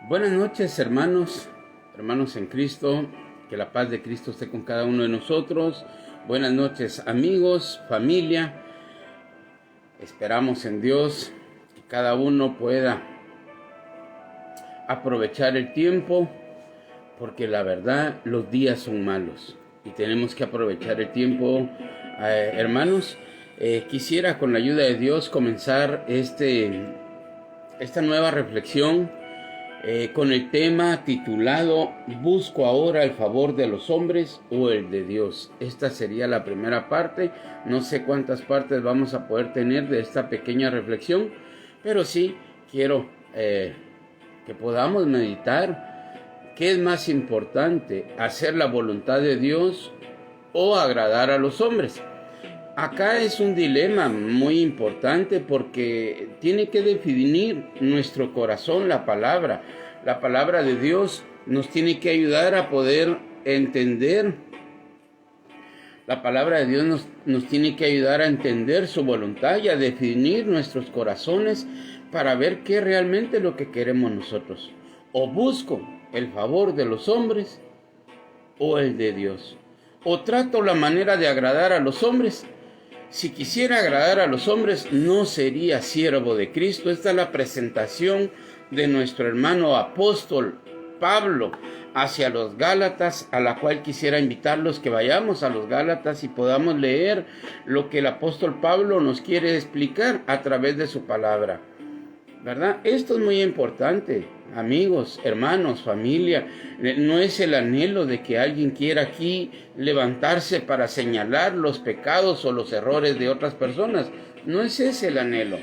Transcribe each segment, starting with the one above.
Buenas noches, hermanos en Cristo, que la paz de Cristo esté con cada uno de nosotros. Buenas noches, amigos, familia. Esperamos en Dios que cada uno pueda aprovechar el tiempo, porque la verdad los días son malos y tenemos que aprovechar el tiempo, hermanos. Quisiera con la ayuda de Dios comenzar esta nueva reflexión con el tema titulado ¿Busco ahora el favor de los hombres o el de Dios? Esta sería la primera parte. No sé cuántas partes vamos a poder tener de esta pequeña reflexión, pero sí quiero que podamos meditar qué es más importante, hacer la voluntad de Dios o agradar a los hombres. Acá es un dilema muy importante porque tiene que definir nuestro corazón la palabra. La palabra de Dios nos tiene que ayudar a poder entender. La palabra de Dios nos tiene que ayudar a entender su voluntad y a definir nuestros corazones para ver qué realmente es lo que queremos nosotros. O busco el favor de los hombres o el de Dios. O trato la manera de agradar a los hombres. Si quisiera agradar a los hombres, no sería siervo de Cristo. Esta es la presentación de nuestro hermano apóstol Pablo hacia los Gálatas, a la cual quisiera invitarlos que vayamos a los Gálatas y podamos leer lo que el apóstol Pablo nos quiere explicar a través de su palabra, ¿verdad? Esto es muy importante, amigos, hermanos, familia. No es el anhelo de que alguien quiera aquí levantarse para señalar los pecados o los errores de otras personas. No es ese el anhelo.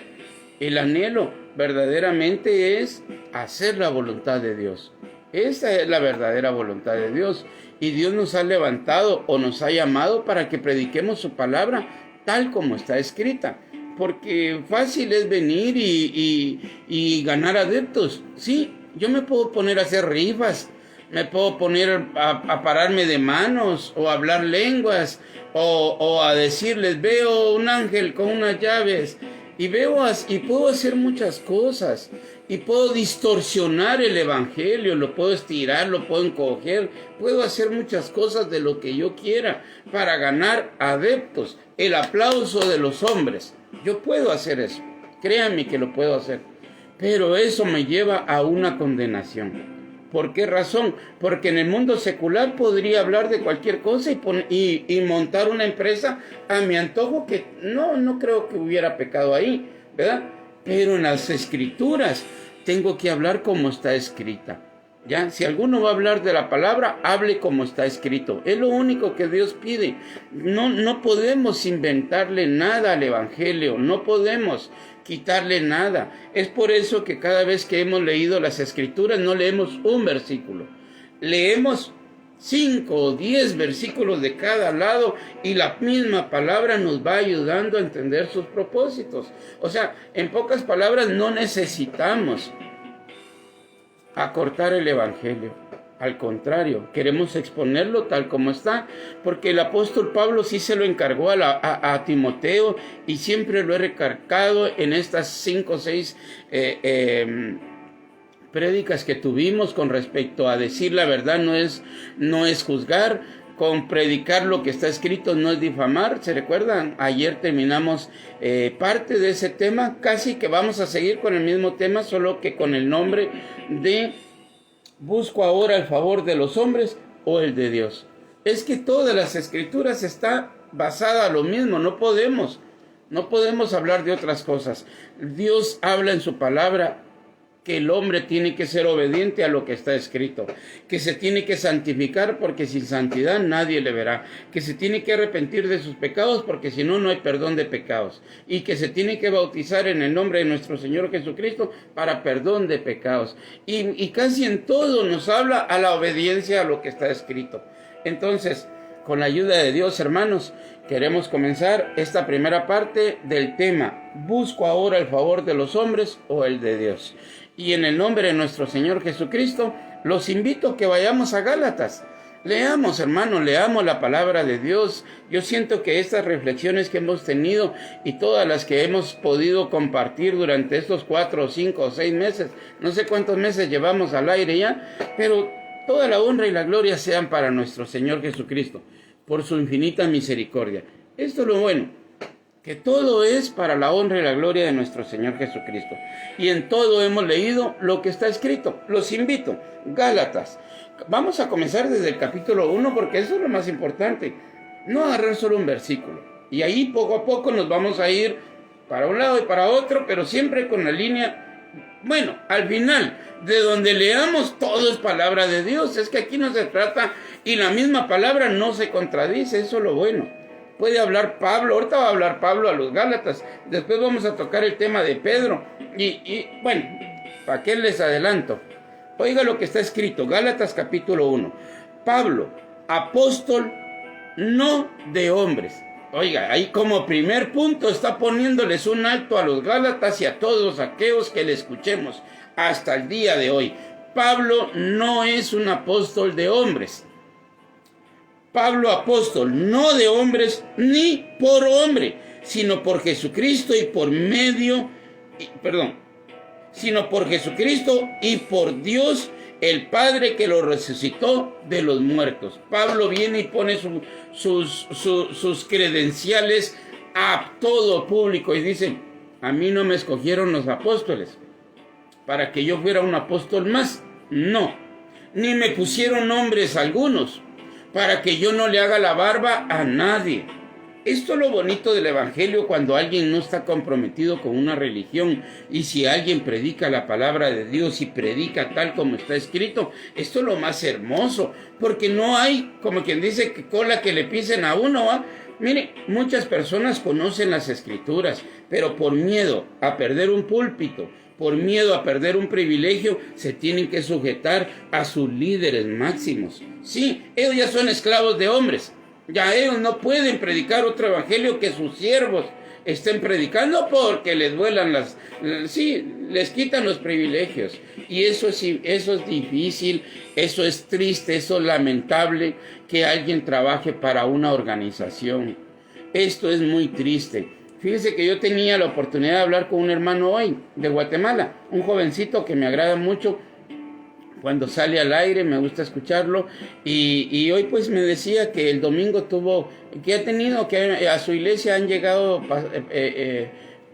El anhelo verdaderamente es hacer la voluntad de Dios. Esa es la verdadera voluntad de Dios. Y Dios nos ha levantado o nos ha llamado para que prediquemos su palabra tal como está escrita. Porque fácil es venir y ganar adeptos. Sí, yo me puedo poner a hacer rifas, me puedo poner a pararme de manos o a hablar lenguas o a decirles veo un ángel con unas llaves y puedo hacer muchas cosas y puedo distorsionar el evangelio, lo puedo estirar, lo puedo encoger, puedo hacer muchas cosas de lo que yo quiera para ganar adeptos, el aplauso de los hombres. Yo puedo hacer eso, créanme que lo puedo hacer, pero eso me lleva a una condenación. ¿Por qué razón? Porque en el mundo secular podría hablar de cualquier cosa y montar una empresa a mi antojo, que no creo que hubiera pecado ahí, ¿verdad? Pero en las escrituras tengo que hablar como está escrita. ¿Ya? Si alguno va a hablar de la palabra, hable como está escrito. Es lo único que Dios pide. No podemos inventarle nada al evangelio, no podemos quitarle nada. Es por eso que cada vez que hemos leído las escrituras no leemos un versículo, leemos 5 o 10 versículos de cada lado y la misma palabra nos va ayudando a entender sus propósitos. O sea, en pocas palabras, no necesitamos acortar el evangelio. Al contrario, queremos exponerlo tal como está, porque el apóstol Pablo sí se lo encargó a Timoteo, y siempre lo he recalcado en estas 5 o 6 prédicas que tuvimos con respecto a decir la verdad no es juzgar, con predicar lo que está escrito no es difamar. ¿Se recuerdan? Ayer terminamos parte de ese tema, casi que vamos a seguir con el mismo tema, solo que con el nombre de ¿busco ahora el favor de los hombres o el de Dios? Es que todas las escrituras está basada a lo mismo, no podemos hablar de otras cosas. Dios habla en su palabra que el hombre tiene que ser obediente a lo que está escrito, que se tiene que santificar porque sin santidad nadie le verá, que se tiene que arrepentir de sus pecados porque si no, no hay perdón de pecados, y que se tiene que bautizar en el nombre de nuestro Señor Jesucristo para perdón de pecados, y casi en todo nos habla a la obediencia a lo que está escrito. Entonces, con la ayuda de Dios, hermanos, queremos comenzar esta primera parte del tema: ¿busco ahora el favor de los hombres o el de Dios? Y en el nombre de nuestro Señor Jesucristo, los invito a que vayamos a Gálatas. Leamos, hermanos, leamos la palabra de Dios. Yo siento que estas reflexiones que hemos tenido y todas las que hemos podido compartir durante estos 4, 5 o 6 meses, no sé cuántos meses llevamos al aire ya, pero toda la honra y la gloria sean para nuestro Señor Jesucristo, por su infinita misericordia. Esto es lo bueno, que todo es para la honra y la gloria de nuestro Señor Jesucristo. Y en todo hemos leído lo que está escrito. Los invito, Gálatas. Vamos a comenzar desde el capítulo 1 porque eso es lo más importante. No agarrar solo un versículo. Y ahí poco a poco nos vamos a ir para un lado y para otro, pero siempre con la línea, bueno, al final, de donde leamos todo es palabra de Dios. Es que aquí no se trata, y la misma palabra no se contradice, eso es lo bueno. Puede hablar Pablo, ahorita va a hablar Pablo a los Gálatas, después vamos a tocar el tema de Pedro, y bueno, ¿para qué les adelanto? Oiga lo que está escrito, Gálatas capítulo 1. Pablo, apóstol no de hombres. Oiga, ahí como primer punto está poniéndoles un alto a los Gálatas y a todos aquellos que le escuchemos hasta el día de hoy. Pablo no es un apóstol de hombres. Pablo apóstol, no de hombres ni por hombre, sino por Jesucristo y por sino por Jesucristo y por Dios el Padre que lo resucitó de los muertos. Pablo viene y pone sus credenciales a todo público y dice, a mí no me escogieron los apóstoles para que yo fuera un apóstol más, no, ni me pusieron nombres algunos para que yo no le haga la barba a nadie. Esto es lo bonito del evangelio cuando alguien no está comprometido con una religión, y si alguien predica la palabra de Dios y predica tal como está escrito, esto es lo más hermoso, porque no hay, como quien dice, que cola que le pisen a uno, ¿ah? Mire, muchas personas conocen las escrituras, pero por miedo a perder un púlpito, por miedo a perder un privilegio, se tienen que sujetar a sus líderes máximos. Sí, ellos ya son esclavos de hombres. Ya ellos no pueden predicar otro evangelio que sus siervos estén predicando porque les vuelan les quitan los privilegios. Y eso es difícil, eso es triste, eso es lamentable que alguien trabaje para una organización. Esto es muy triste. Fíjese que yo tenía la oportunidad de hablar con un hermano hoy de Guatemala, un jovencito que me agrada mucho. Cuando sale al aire me gusta escucharlo, y hoy pues me decía que el domingo que a su iglesia han llegado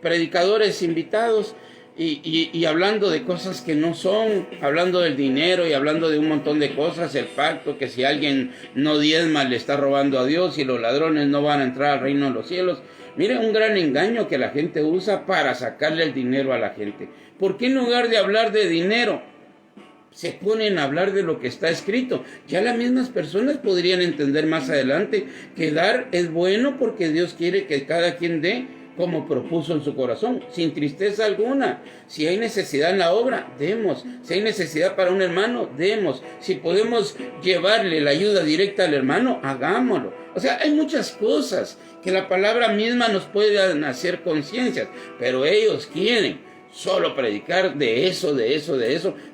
predicadores invitados y hablando de cosas que no son, hablando del dinero y hablando de un montón de cosas, el pacto, que si alguien no diezma le está robando a Dios y los ladrones no van a entrar al reino de los cielos. Miren, un gran engaño que la gente usa para sacarle el dinero a la gente. ¿Por qué en lugar de hablar de dinero se ponen a hablar de lo que está escrito? Ya las mismas personas podrían entender más adelante que dar es bueno porque Dios quiere que cada quien dé como propuso en su corazón, sin tristeza alguna. Si hay necesidad en la obra, demos. Si hay necesidad para un hermano, demos. Si podemos llevarle la ayuda directa al hermano, hagámoslo. O sea, hay muchas cosas que la palabra misma nos puede hacer conciencias, pero ellos quieren solo predicar de eso,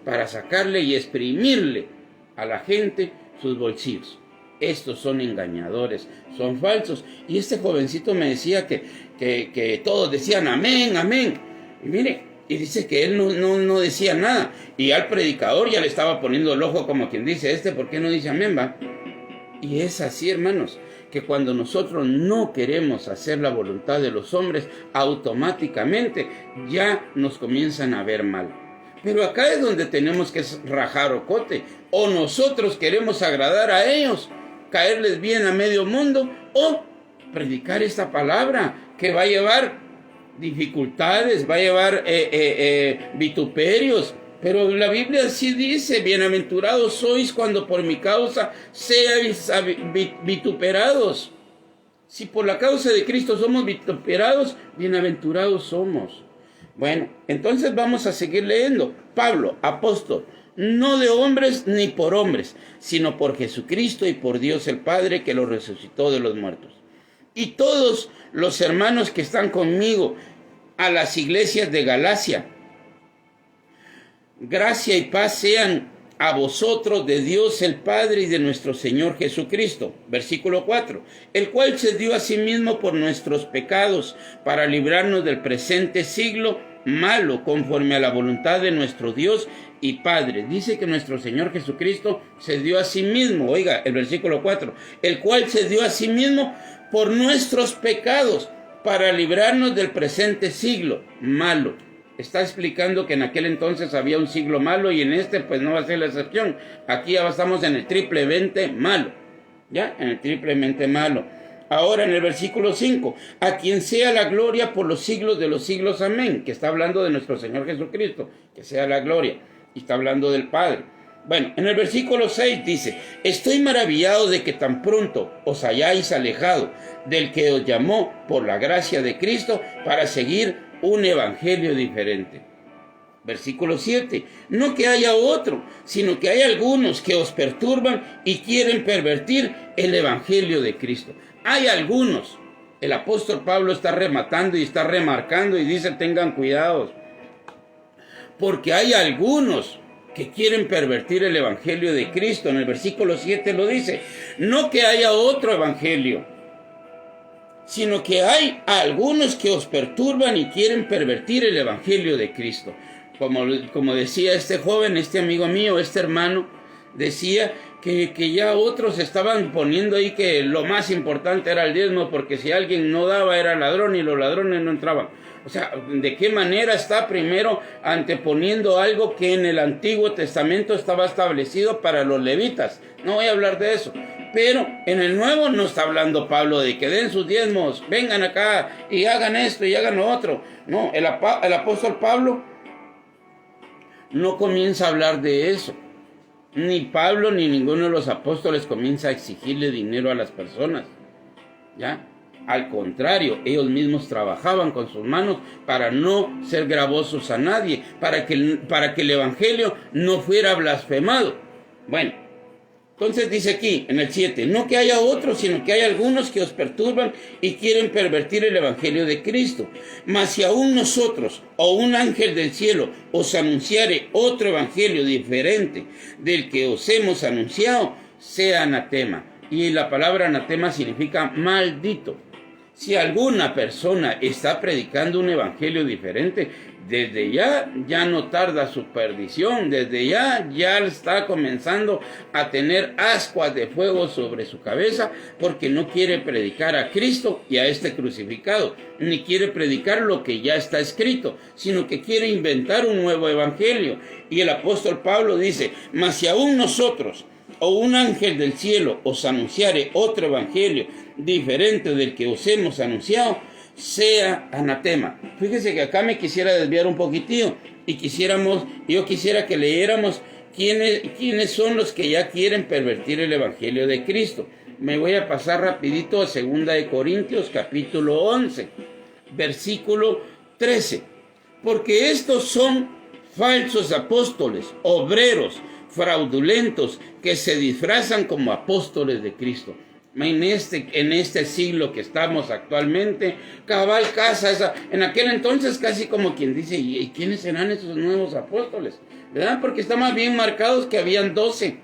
para sacarle y exprimirle a la gente sus bolsillos. Estos son engañadores, son falsos. Y este jovencito me decía que todos decían amén, amén. Y mire, y dice que él no decía nada. Y al predicador ya le estaba poniendo el ojo como quien dice, ¿por qué no dice amén, va? Y es así, hermanos, que cuando nosotros no queremos hacer la voluntad de los hombres, automáticamente ya nos comienzan a ver mal. Pero acá es donde tenemos que rajar ocote. O nosotros queremos agradar a ellos, caerles bien a medio mundo, o predicar esta palabra que va a llevar dificultades, va a llevar vituperios. Pero la Biblia sí dice, bienaventurados sois cuando por mi causa seáis vituperados. Si por la causa de Cristo somos vituperados, bienaventurados somos. Bueno, entonces vamos a seguir leyendo. Pablo, apóstol, no de hombres ni por hombres, sino por Jesucristo y por Dios el Padre que lo resucitó de los muertos. Y todos los hermanos que están conmigo a las iglesias de Galacia, gracia y paz sean a vosotros de Dios el Padre y de nuestro Señor Jesucristo. Versículo 4. El cual se dio a sí mismo por nuestros pecados para librarnos del presente siglo malo, conforme a la voluntad de nuestro Dios y Padre. Dice que nuestro Señor Jesucristo se dio a sí mismo. Oiga, el versículo 4. El cual se dio a sí mismo por nuestros pecados para librarnos del presente siglo malo. Está explicando que en aquel entonces había un siglo malo y en este pues no va a ser la excepción. Aquí ya estamos en el triplemente malo. ¿Ya? En el triplemente malo. Ahora en el versículo 5. A quien sea la gloria por los siglos de los siglos. Amén. Que está hablando de nuestro Señor Jesucristo. Que sea la gloria. Y está hablando del Padre. Bueno, en el versículo 6 dice: estoy maravillado de que tan pronto os hayáis alejado del que os llamó por la gracia de Cristo para seguir un evangelio diferente. Versículo 7. No que haya otro, sino que hay algunos que os perturban y quieren pervertir el evangelio de Cristo. Hay algunos. El apóstol Pablo está rematando y está remarcando y dice: tengan cuidado, porque hay algunos que quieren pervertir el evangelio de Cristo. En el versículo 7 lo dice: no que haya otro evangelio, sino que hay algunos que os perturban y quieren pervertir el evangelio de Cristo. Como decía este joven, este amigo mío, este hermano, decía que ya otros estaban poniendo ahí que lo más importante era el diezmo, porque si alguien no daba era ladrón y los ladrones no entraban. O sea, ¿de qué manera está primero anteponiendo algo que en el Antiguo Testamento estaba establecido para los levitas? No voy a hablar de eso. Pero en el Nuevo no está hablando Pablo de que den sus diezmos, vengan acá y hagan esto y hagan lo otro. No, el apóstol Pablo no comienza a hablar de eso. Ni Pablo ni ninguno de los apóstoles comienza a exigirle dinero a las personas. ¿Ya? Al contrario, ellos mismos trabajaban con sus manos para no ser gravosos a nadie, para que el evangelio no fuera blasfemado. Bueno, entonces dice aquí en el 7, no que haya otros, sino que hay algunos que os perturban y quieren pervertir el evangelio de Cristo. Mas si aún nosotros o un ángel del cielo os anunciare otro evangelio diferente del que os hemos anunciado, sea anatema. Y la palabra anatema significa maldito. Si alguna persona está predicando un evangelio diferente, desde ya no tarda su perdición, desde ya está comenzando a tener ascuas de fuego sobre su cabeza, porque no quiere predicar a Cristo y a este crucificado, ni quiere predicar lo que ya está escrito, sino que quiere inventar un nuevo evangelio. Y el apóstol Pablo dice: mas si aún nosotros o un ángel del cielo os anunciare otro evangelio diferente del que os hemos anunciado, sea anatema. Fíjese que acá me quisiera desviar un poquitillo y yo quisiera que leyéramos quiénes son los que ya quieren pervertir el evangelio de Cristo. Me voy a pasar rapidito a 2 de Corintios capítulo 11, versículo 13. Porque estos son falsos apóstoles, obreros fraudulentos, que se disfrazan como apóstoles de Cristo. En este siglo que estamos actualmente, cabal casa esa. En aquel entonces casi como quien dice: ¿y quiénes serán esos nuevos apóstoles? ¿Verdad? Porque está más bien marcados que habían 12,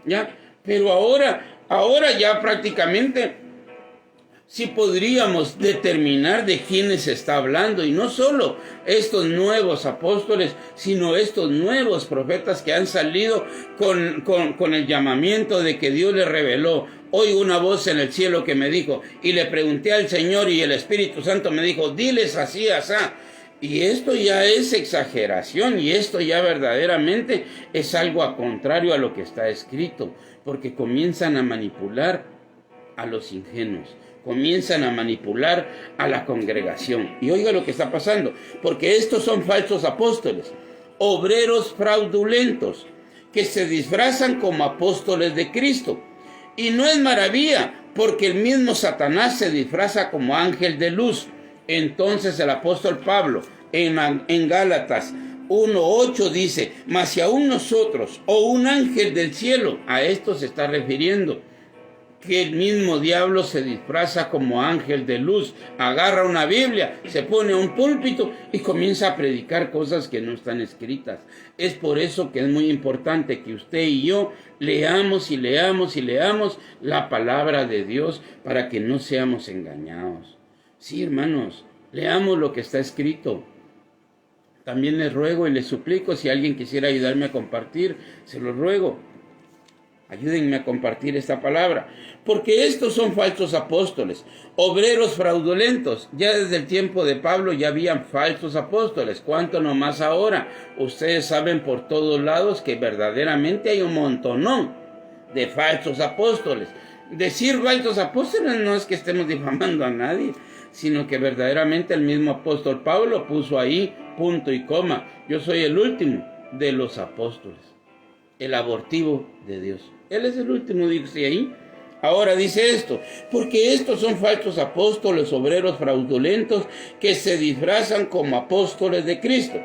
¿ya? Pero ahora ya prácticamente sí podríamos determinar de quiénes se está hablando, y no solo estos nuevos apóstoles, sino estos nuevos profetas que han salido con el llamamiento de que Dios les reveló. Oigo una voz en el cielo que me dijo, y le pregunté al Señor, y el Espíritu Santo me dijo: diles así, asá. Y esto ya es exageración, y esto ya verdaderamente es algo a contrario a lo que está escrito, porque comienzan a manipular a los ingenuos, comienzan a manipular a la congregación. Y oiga lo que está pasando, porque estos son falsos apóstoles, obreros fraudulentos, que se disfrazan como apóstoles de Cristo. Y no es maravilla, porque el mismo Satanás se disfraza como ángel de luz. Entonces el apóstol Pablo en Gálatas 1:8 dice: mas si aún nosotros o un ángel del cielo, a esto se está refiriendo, que el mismo diablo se disfraza como ángel de luz, agarra una Biblia, se pone a un púlpito y comienza a predicar cosas que no están escritas. Es por eso que es muy importante que usted y yo leamos y leamos y leamos la palabra de Dios para que no seamos engañados. Sí, hermanos, leamos lo que está escrito. También les ruego y les suplico, si alguien quisiera ayudarme a compartir, se lo ruego. Ayúdenme a compartir esta palabra, porque estos son falsos apóstoles, obreros fraudulentos. Ya desde el tiempo de Pablo ya habían falsos apóstoles, cuánto no más ahora. Ustedes saben por todos lados que verdaderamente hay un montonón de falsos apóstoles. Decir falsos apóstoles no es que estemos difamando a nadie, sino que verdaderamente el mismo apóstol Pablo puso ahí punto y coma. Yo soy el último de los apóstoles, el abortivo de Dios. Él es el último, dice ahí. Ahora dice esto, porque estos son falsos apóstoles, obreros fraudulentos, que se disfrazan como apóstoles de Cristo.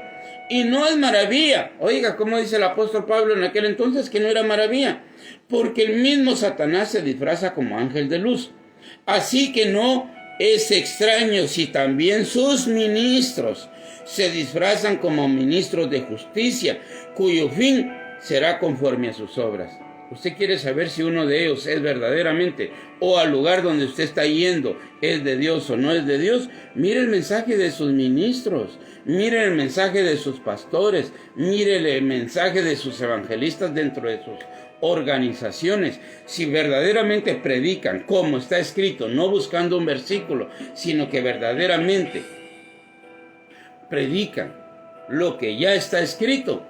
Y no es maravilla. Oiga, ¿cómo dice el apóstol Pablo en aquel entonces que no era maravilla? Porque el mismo Satanás se disfraza como ángel de luz. Así que no es extraño si también sus ministros se disfrazan como ministros de justicia, cuyo fin será conforme a sus obras. Usted quiere saber si uno de ellos es verdaderamente, o al lugar donde usted está yendo, es de Dios o no es de Dios. Mire el mensaje de sus ministros, mire el mensaje de sus pastores, mire el mensaje de sus evangelistas dentro de sus organizaciones. Si verdaderamente predican como está escrito, no buscando un versículo, sino que verdaderamente predican lo que ya está escrito,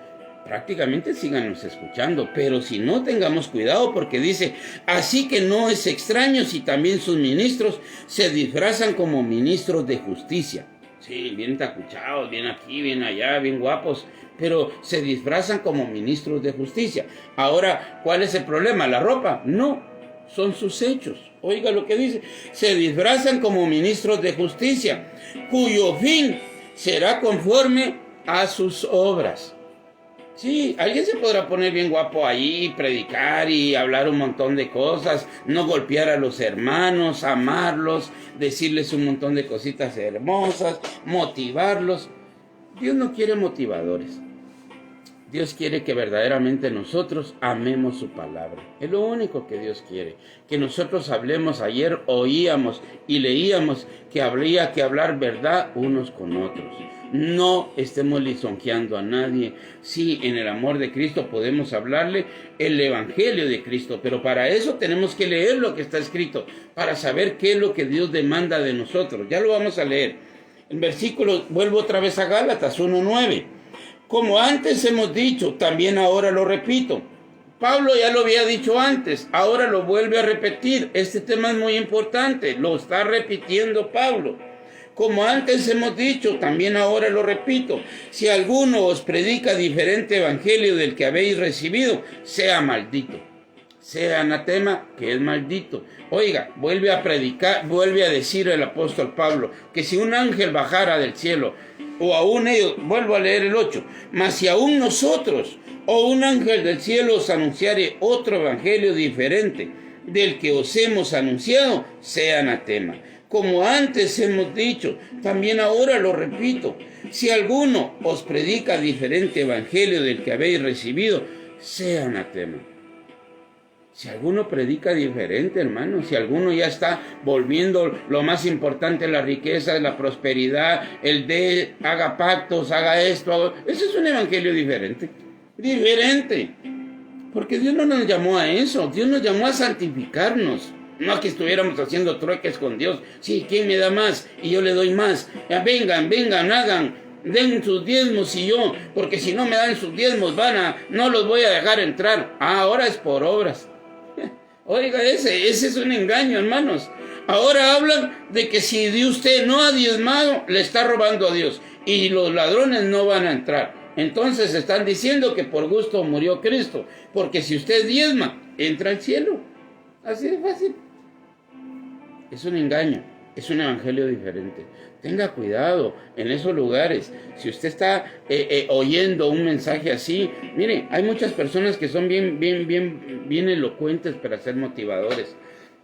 prácticamente síganos escuchando. Pero si no, tengamos cuidado, porque dice, así que no es extraño si también sus ministros se disfrazan como ministros de justicia. Sí, bien tacuchados, bien aquí, bien allá, bien guapos, pero se disfrazan como ministros de justicia. Ahora, ¿cuál es el problema? ¿La ropa? No, son sus hechos. Oiga lo que dice, se disfrazan como ministros de justicia, cuyo fin será conforme a sus obras. Sí, alguien se podrá poner bien guapo ahí, predicar y hablar un montón de cosas, no golpear a los hermanos, amarlos, decirles un montón de cositas hermosas, motivarlos. Dios no quiere motivadores. Dios quiere que verdaderamente nosotros amemos su palabra. Es lo único que Dios quiere. Que nosotros hablemos. Ayer oíamos y leíamos que habría que hablar verdad unos con otros. No estemos lisonjeando a nadie. Sí, en el amor de Cristo podemos hablarle el evangelio de Cristo, pero para eso tenemos que leer lo que está escrito, para saber qué es lo que Dios demanda de nosotros. Ya lo vamos a leer. El versículo, vuelvo otra vez a Gálatas 1:9. Como antes hemos dicho, también ahora lo repito. Pablo ya lo había dicho antes, ahora lo vuelve a repetir. Este tema es muy importante, lo está repitiendo Pablo. Como antes hemos dicho, también ahora lo repito. Si alguno os predica diferente evangelio del que habéis recibido, sea maldito. Sea anatema, que es maldito. Oiga, vuelve a predicar, vuelve a decir el apóstol Pablo, que si un ángel bajara del cielo, o aún ellos, vuelvo a leer el 8, mas si aún nosotros, o un ángel del cielo os anunciare otro evangelio diferente del que os hemos anunciado, sea anatema. Como antes hemos dicho, también ahora lo repito, si alguno os predica diferente evangelio del que habéis recibido, sea anatema. Si alguno predica diferente, hermano, si alguno ya está volviendo lo más importante, la riqueza, la prosperidad, haga pactos, haga esto, ese es un evangelio diferente. Diferente. Porque Dios no nos llamó a eso, Dios nos llamó a santificarnos. No a que estuviéramos haciendo trueques con Dios. Sí, ¿quién me da más? Y yo le doy más. Ya, vengan, hagan. Den sus diezmos y yo, porque si no me dan sus diezmos, no los voy a dejar entrar. Ahora es por obras. Oiga, ese es un engaño, hermanos. Ahora hablan de que si usted no ha diezmado, le está robando a Dios. Y los ladrones no van a entrar. Entonces están diciendo que por gusto murió Cristo. Porque si usted diezma, entra al cielo. Así de fácil. Es un engaño. Es un evangelio diferente. Tenga cuidado en esos lugares. Si usted está oyendo un mensaje así, mire, hay muchas personas que son bien elocuentes para ser motivadores.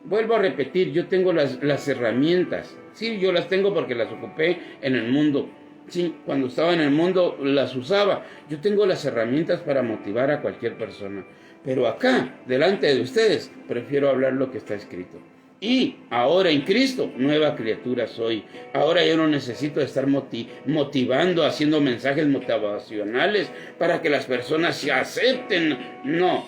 Vuelvo a repetir, yo tengo las herramientas. Sí, yo las tengo porque las ocupé en el mundo. Sí, cuando estaba en el mundo las usaba. Yo tengo las herramientas para motivar a cualquier persona. Pero acá, delante de ustedes, prefiero hablar lo que está escrito. Y ahora en Cristo, nueva criatura soy. Ahora yo no necesito estar motivando, haciendo mensajes motivacionales para que las personas se acepten. No,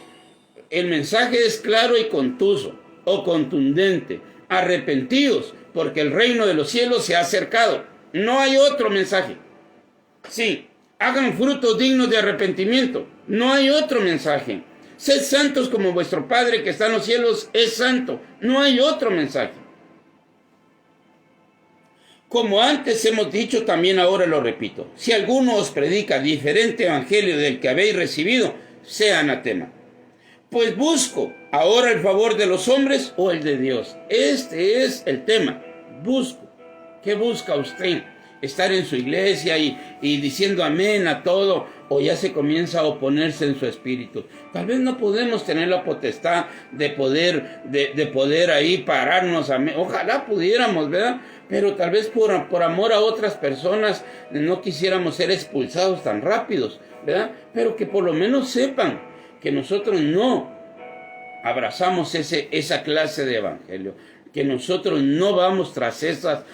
el mensaje es claro y contuso o contundente. Arrepentidos, porque el reino de los cielos se ha acercado. No hay otro mensaje. Sí, hagan frutos dignos de arrepentimiento. No hay otro mensaje. Sed santos como vuestro Padre que está en los cielos es santo. No hay otro mensaje. Como antes hemos dicho, también ahora lo repito. Si alguno os predica diferente evangelio del que habéis recibido, sea anatema. Pues busco ahora el favor de los hombres o el de Dios. Este es el tema. Busco. ¿Qué busca usted? ¿Estar en su iglesia y diciendo amén a todo? ¿O ya se comienza a oponerse en su espíritu? Tal vez no podemos tener la potestad de poder ahí pararnos. Ojalá pudiéramos, ¿verdad? Pero tal vez por amor a otras personas no quisiéramos ser expulsados tan rápidos, ¿verdad? Pero que por lo menos sepan que nosotros no abrazamos esa clase de evangelio, que nosotros no vamos tras esas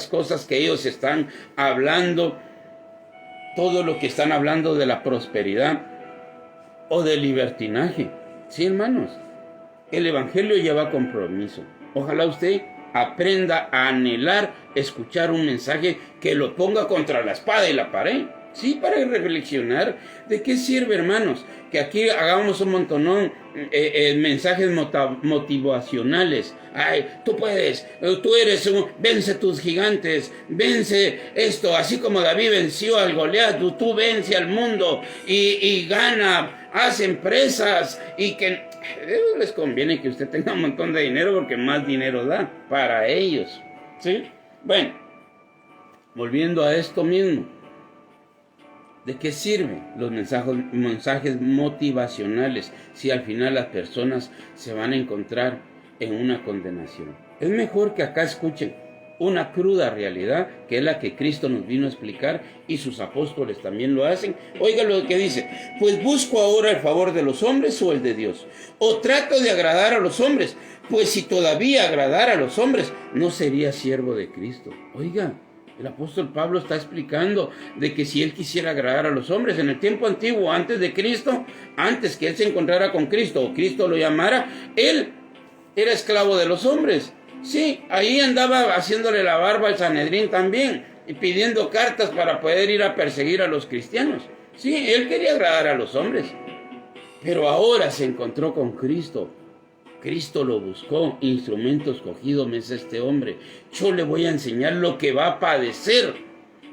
cosas que ellos están hablando, todo lo que están hablando de la prosperidad o del libertinaje. Sí, hermanos, el evangelio lleva compromiso. Ojalá usted aprenda a anhelar escuchar un mensaje que lo ponga contra la espada y la pared. Sí, para reflexionar. ¿De qué sirve, hermanos? Que aquí hagamos un montonón mensajes motivacionales. Ay, tú puedes, tú eres vence tus gigantes, vence esto, así como David venció al Goliat, tú vence al mundo y gana, haz empresas y que les conviene que usted tenga un montón de dinero porque más dinero da para ellos. ¿Sí? Bueno, volviendo a esto mismo. ¿De qué sirven los mensajes motivacionales si al final las personas se van a encontrar en una condenación? Es mejor que acá escuchen una cruda realidad que es la que Cristo nos vino a explicar y sus apóstoles también lo hacen. Oiga lo que dice: pues busco ahora el favor de los hombres o el de Dios, o trato de agradar a los hombres, pues si todavía agradara a los hombres no sería siervo de Cristo. Oiga, el apóstol Pablo está explicando de que si él quisiera agradar a los hombres en el tiempo antiguo, antes de Cristo, antes que él se encontrara con Cristo o Cristo lo llamara, él era esclavo de los hombres. Sí, ahí andaba haciéndole la barba al Sanedrín también y pidiendo cartas para poder ir a perseguir a los cristianos. Sí, él quería agradar a los hombres, pero ahora se encontró con Cristo. Cristo lo buscó, instrumento escogido me es este hombre. Yo le voy a enseñar lo que va a padecer.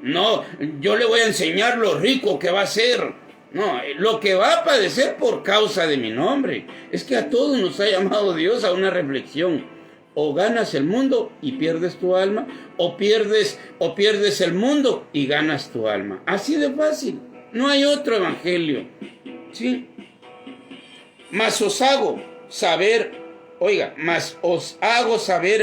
No, yo le voy a enseñar lo rico que va a ser. No, lo que va a padecer por causa de mi nombre. Es que a todos nos ha llamado Dios a una reflexión. O ganas el mundo y pierdes tu alma, o pierdes el mundo y ganas tu alma. Así de fácil. No hay otro evangelio. ¿Sí? Mas os hago saber,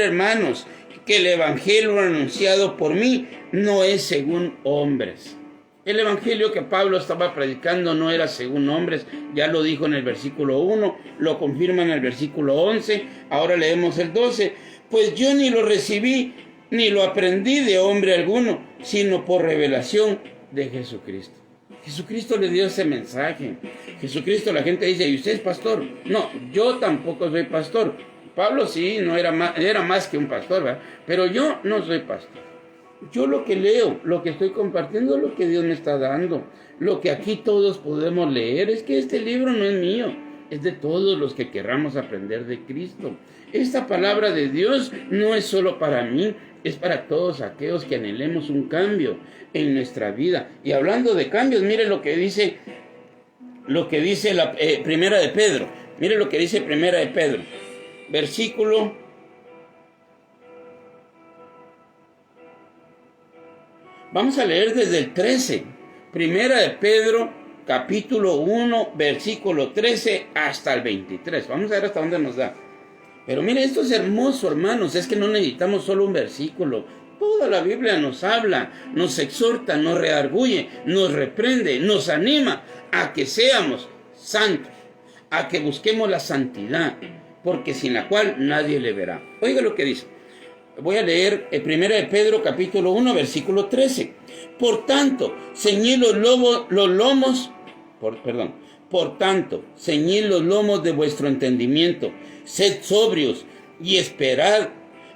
hermanos, que el evangelio anunciado por mí no es según hombres. El evangelio que Pablo estaba predicando no era según hombres, ya lo dijo en el versículo 1, lo confirma en el versículo 11, ahora leemos el 12. Pues yo ni lo recibí ni lo aprendí de hombre alguno, sino por revelación de Jesucristo. Jesucristo le dio ese mensaje. Jesucristo, la gente dice: ¿y usted es pastor? No, yo tampoco soy pastor. Pablo sí, no era más que un pastor, ¿verdad? Pero yo no soy pastor. Yo lo que leo, lo que estoy compartiendo es lo que Dios me está dando. Lo que aquí todos podemos leer es que este libro no es mío, es de todos los que querramos aprender de Cristo. Esta palabra de Dios no es solo para mí, es para todos aquellos que anhelemos un cambio en nuestra vida. Y hablando de cambios, mire lo que dice la Primera de Pedro. Mire lo que dice Primera de Pedro, versículo. Vamos a leer desde el 13. Primera de Pedro, capítulo 1, versículo 13 hasta el 23. Vamos a ver hasta dónde nos da. Pero mire, esto es hermoso, hermanos, es que no necesitamos solo un versículo. Toda la Biblia nos habla, nos exhorta, nos redarguye, nos reprende, nos anima a que seamos santos, a que busquemos la santidad, porque sin la cual nadie le verá. Oiga lo que dice. Voy a leer 1 de Pedro capítulo 1 versículo 13. Por tanto, ceñid ceñid los lomos de vuestro entendimiento, sed sobrios y esperad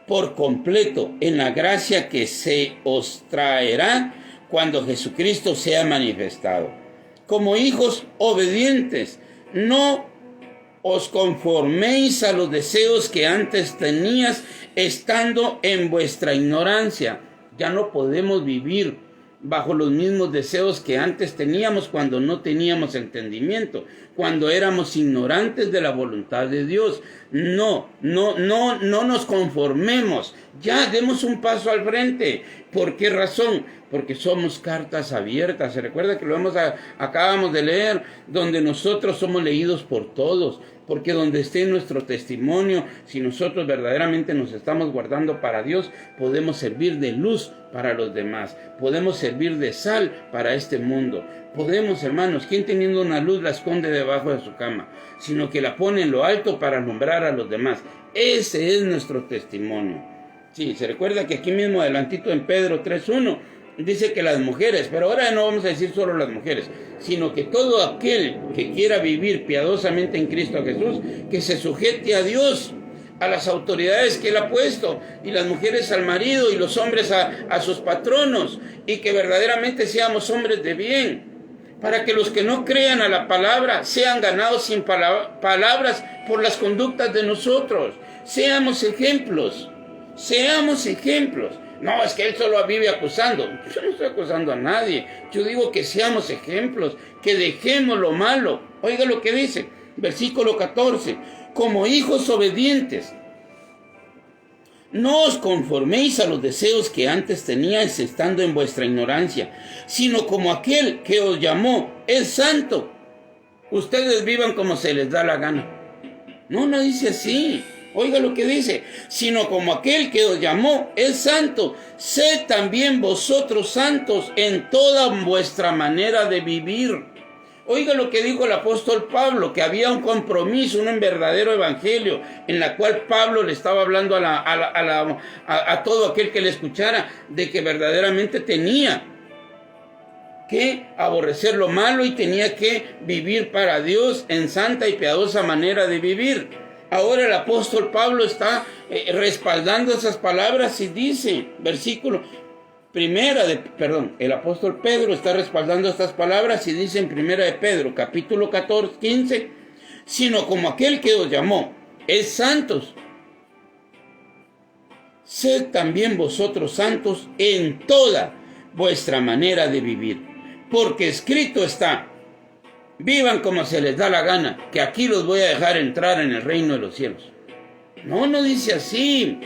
por completo en la gracia que se os traerá cuando Jesucristo sea manifestado. Como hijos obedientes, no os conforméis a los deseos que antes tenías estando en vuestra ignorancia. Ya no podemos vivir bajo los mismos deseos que antes teníamos cuando no teníamos entendimiento, cuando éramos ignorantes de la voluntad de Dios. No nos conformemos. Ya demos un paso al frente. ¿Por qué razón? Porque somos cartas abiertas. Se recuerda que acabamos de leer, donde nosotros somos leídos por todos. Porque donde esté nuestro testimonio, si nosotros verdaderamente nos estamos guardando para Dios, podemos servir de luz para los demás. Podemos servir de sal para este mundo. Podemos, hermanos, ¿quién teniendo una luz la esconde debajo de su cama? Sino que la pone en lo alto para alumbrar a los demás. Ese es nuestro testimonio. Sí, se recuerda que aquí mismo adelantito en Pedro 3:1 dice que las mujeres, pero ahora no vamos a decir solo las mujeres, sino que todo aquel que quiera vivir piadosamente en Cristo Jesús, que se sujete a Dios, a las autoridades que Él ha puesto, y las mujeres al marido y los hombres a sus patronos, y que verdaderamente seamos hombres de bien, para que los que no crean a la palabra sean ganados sin palabras por las conductas de nosotros. Seamos ejemplos. No, es que él solo vive acusando. Yo no estoy acusando a nadie. Yo digo que seamos ejemplos, que dejemos lo malo. Oiga lo que dice, versículo 14. Como hijos obedientes, no os conforméis a los deseos que antes teníais estando en vuestra ignorancia, sino como aquel que os llamó es santo. Ustedes vivan como se les da la gana. No dice así. Oiga lo que dice, sino como aquel que os llamó es santo, sed también vosotros santos en toda vuestra manera de vivir. Oiga lo que dijo el apóstol Pablo, que había un compromiso, un verdadero evangelio, en la cual Pablo le estaba hablando a todo aquel que le escuchara, de que verdaderamente tenía que aborrecer lo malo y tenía que vivir para Dios en santa y piadosa manera de vivir. Ahora el apóstol Pablo está respaldando esas palabras y dice, el apóstol Pedro está respaldando estas palabras y dice en 1 de Pedro, capítulo 15, sino como aquel que os llamó es santos, sed también vosotros santos en toda vuestra manera de vivir, porque escrito está, vivan como se les da la gana, que aquí los voy a dejar entrar en el reino de los cielos. No dice así.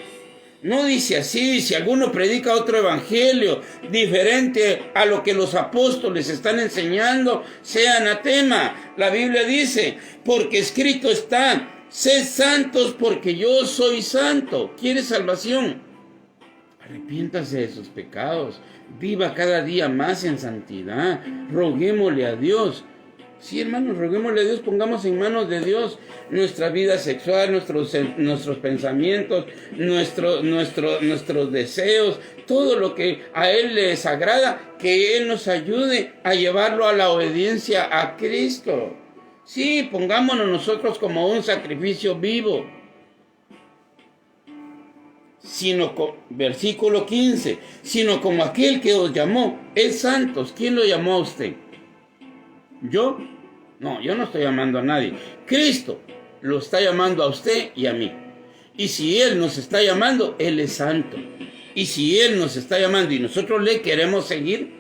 No dice así. Si alguno predica otro evangelio diferente a lo que los apóstoles están enseñando, sea anatema. La Biblia dice, porque escrito está, sed santos porque yo soy santo. ¿Quiere salvación? Arrepiéntase de sus pecados. Viva cada día más en santidad. Roguémosle a Dios. Sí, hermanos, roguémosle a Dios, pongamos en manos de Dios nuestra vida sexual, nuestros pensamientos, nuestros deseos, todo lo que a Él le desagrada, que Él nos ayude a llevarlo a la obediencia a Cristo. Sí, pongámonos nosotros como un sacrificio vivo. Versículo 15, sino como aquel que os llamó es santos. ¿Quién lo llamó a usted? ¿Yo? No, yo no estoy llamando a nadie. Cristo lo está llamando a usted y a mí. Y si Él nos está llamando, Él es santo. Y si Él nos está llamando y nosotros le queremos seguir,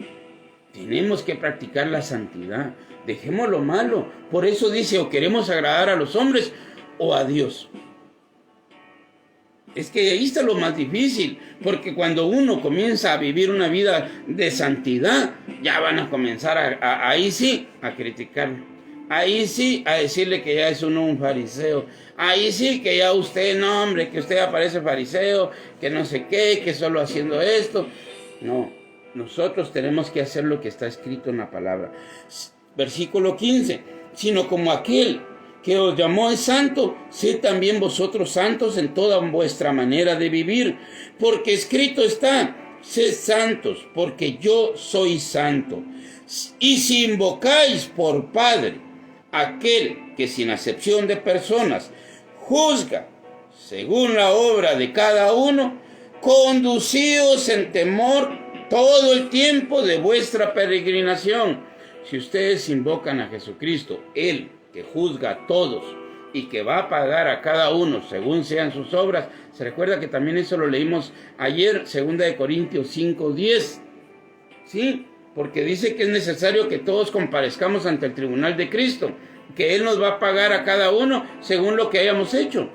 tenemos que practicar la santidad. Dejemos lo malo. Por eso dice, o queremos agradar a los hombres o a Dios. Es que ahí está lo más difícil, porque cuando uno comienza a vivir una vida de santidad, ya van a comenzar ahí sí a criticar. ahí sí a decirle que ya es un fariseo. Ahí sí que ya usted, no hombre, que usted aparece fariseo, que no sé qué, que solo haciendo esto. No, nosotros tenemos que hacer lo que está escrito en la palabra. Versículo 15, sino como aquel que os llamó es santo, sed también vosotros santos en toda vuestra manera de vivir, porque escrito está, sed santos, porque yo soy santo. Y si invocáis por Padre aquel que sin acepción de personas juzga según la obra de cada uno, conducíos en temor todo el tiempo de vuestra peregrinación. Si ustedes invocan a Jesucristo, Él que juzga a todos y que va a pagar a cada uno según sean sus obras. Se recuerda que también eso lo leímos ayer, 2 Corintios 5:10. ¿Sí? Porque dice que es necesario que todos comparezcamos ante el tribunal de Cristo, que Él nos va a pagar a cada uno según lo que hayamos hecho,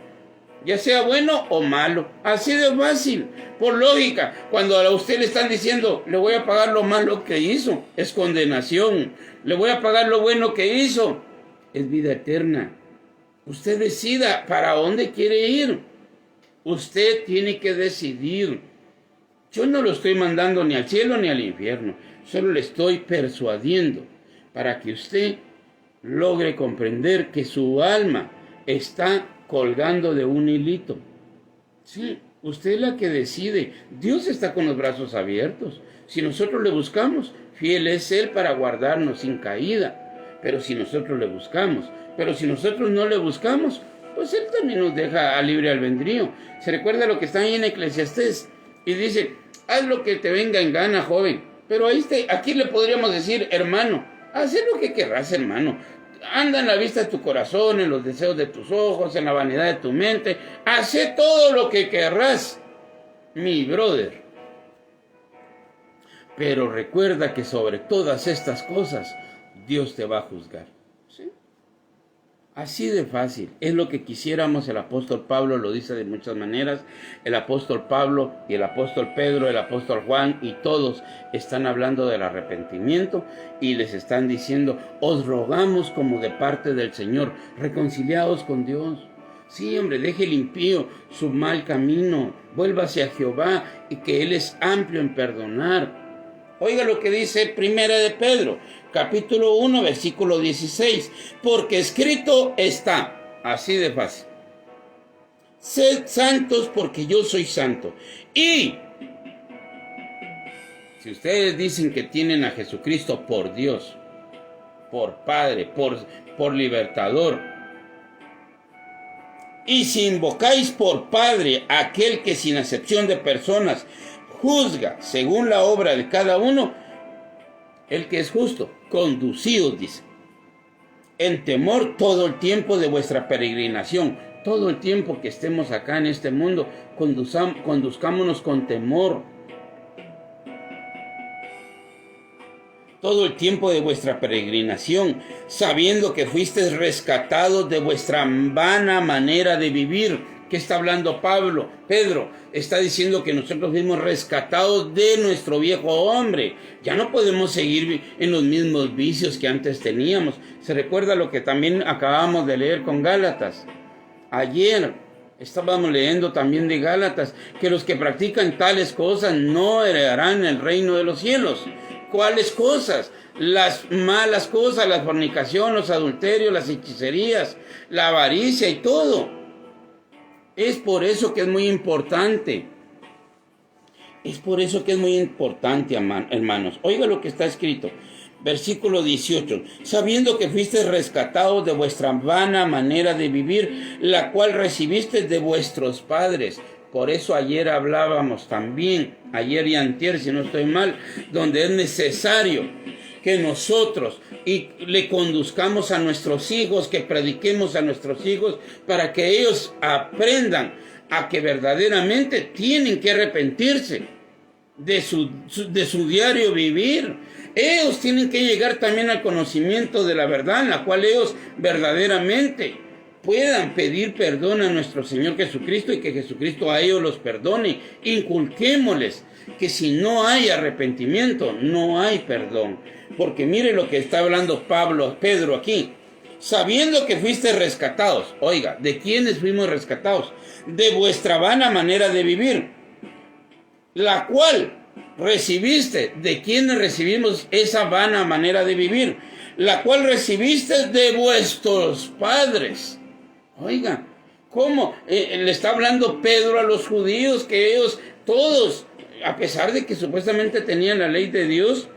ya sea bueno o malo. Así de fácil, por lógica. Cuando a usted le están diciendo, le voy a pagar lo malo que hizo, es condenación. Le voy a pagar lo bueno que hizo, es vida eterna. Usted decida para dónde quiere ir. Usted tiene que decidir. Yo no lo estoy mandando ni al cielo ni al infierno. Solo le estoy persuadiendo para que usted logre comprender que su alma está colgando de un hilito. Sí, usted es la que decide. Dios está con los brazos abiertos. Si nosotros le buscamos, fiel es Él para guardarnos sin caída. Pero si nosotros le buscamos, pero si nosotros no le buscamos, pues Él también nos deja a libre albedrío. Se recuerda lo que está ahí en Eclesiastés y dice, haz lo que te venga en gana, joven. Pero aquí le podríamos decir, hermano, haz lo que querrás, hermano. Anda en la vista de tu corazón, en los deseos de tus ojos, en la vanidad de tu mente. Haz todo lo que querrás, mi brother. Pero recuerda que sobre todas estas cosas, Dios te va a juzgar. ¿Sí? Así de fácil. Es lo que quisiéramos. El apóstol Pablo lo dice de muchas maneras. El apóstol Pablo y el apóstol Pedro, el apóstol Juan y todos están hablando del arrepentimiento y les están diciendo, os rogamos como de parte del Señor, reconciliados con Dios. Sí, hombre, deje el impío su mal camino, vuélvase a Jehová y que Él es amplio en perdonar. Oiga lo que dice Primera de Pedro, capítulo 1, versículo 16. Porque escrito está, así de fácil, sed santos porque yo soy santo. Y si ustedes dicen que tienen a Jesucristo por Dios, por Padre, por libertador, y si invocáis por Padre aquel que sin acepción de personas juzga según la obra de cada uno, el que es justo, conducíos, dice, en temor todo el tiempo de vuestra peregrinación. Todo el tiempo que estemos acá en este mundo, conduzcámonos con temor. Todo el tiempo de vuestra peregrinación, sabiendo que fuisteis rescatados de vuestra vana manera de vivir. ¿Qué está hablando Pedro está diciendo que nosotros fuimos rescatados de nuestro viejo hombre. Ya no podemos seguir en los mismos vicios que antes teníamos. Se recuerda lo que también acabamos de leer con Gálatas. Ayer estábamos leyendo también de Gálatas, que los que practican tales cosas no heredarán el reino de los cielos. ¿Cuáles cosas? Las malas cosas, la fornicación, los adulterios, las hechicerías, la avaricia y todo. Es por eso que es muy importante. Es por eso que es muy importante, hermanos. Oiga lo que está escrito. Versículo 18. Sabiendo que fuisteis rescatados de vuestra vana manera de vivir, la cual recibisteis de vuestros padres. Por eso ayer hablábamos también, ayer y antier, si no estoy mal, donde es necesario que nosotros le conduzcamos a nuestros hijos, que prediquemos a nuestros hijos para que ellos aprendan a que verdaderamente tienen que arrepentirse de su diario vivir. Ellos tienen que llegar también al conocimiento de la verdad, en la cual ellos verdaderamente puedan pedir perdón a nuestro Señor Jesucristo y que Jesucristo a ellos los perdone. Inculquémosles que si no hay arrepentimiento, no hay perdón. Porque mire lo que está hablando Pedro aquí. sabiendo que fuiste rescatados. Oiga, ¿de quiénes fuimos rescatados? De vuestra vana manera de vivir, la cual recibiste. ¿De quiénes recibimos esa vana manera de vivir? La cual recibiste de vuestros padres. Oiga, ¿cómo? Le está hablando Pedro a los judíos, que ellos todos, a pesar de que supuestamente tenían la ley de Dios,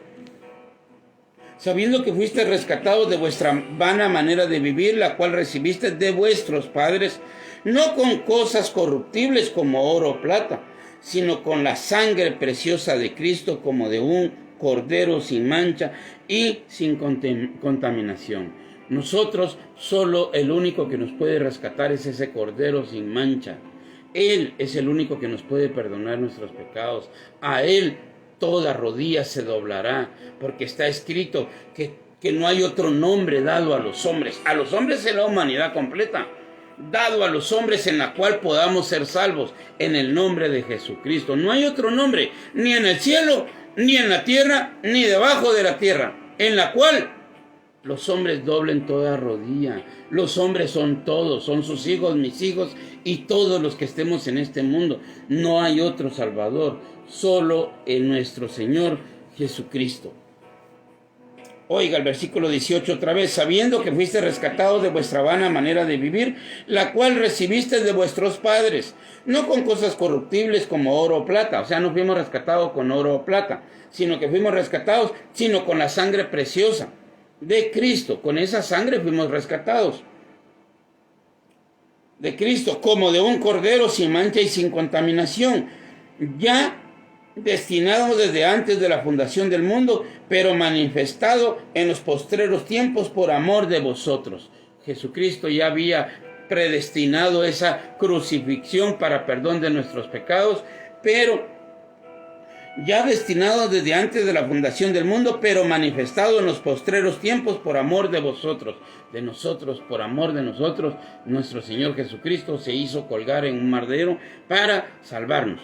sabiendo que fuiste rescatados de vuestra vana manera de vivir, la cual recibiste de vuestros padres, no con cosas corruptibles como oro o plata, sino con la sangre preciosa de Cristo, como de un cordero sin mancha y sin contaminación. Nosotros, solo el único que nos puede rescatar es ese cordero sin mancha. Él es el único que nos puede perdonar nuestros pecados. A Él toda rodilla se doblará, porque está escrito que no hay otro nombre dado a los hombres en la humanidad completa, dado a los hombres en la cual podamos ser salvos, en el nombre de Jesucristo. No hay otro nombre, ni en el cielo, ni en la tierra, ni debajo de la tierra, en la cual los hombres doblen toda rodilla. Los hombres son todos, son sus hijos, mis hijos y todos los que estemos en este mundo. No hay otro Salvador, solo en nuestro Señor Jesucristo. Oiga el versículo 18 otra vez, sabiendo que fuiste rescatados de vuestra vana manera de vivir, la cual recibiste de vuestros padres, no con cosas corruptibles como oro o plata. O sea, no fuimos rescatados con oro o plata, sino que fuimos rescatados, sino con la sangre preciosa de Cristo. Con esa sangre fuimos rescatados de Cristo, como de un cordero sin mancha y sin contaminación, ya destinado desde antes de la fundación del mundo, pero manifestado en los postreros tiempos por amor de vosotros. Jesucristo ya había predestinado esa crucifixión para perdón de nuestros pecados, pero ya destinado desde antes de la fundación del mundo, pero manifestado en los postreros tiempos por amor de vosotros, de nosotros, por amor de nosotros. Nuestro Señor Jesucristo se hizo colgar en un madero para salvarnos.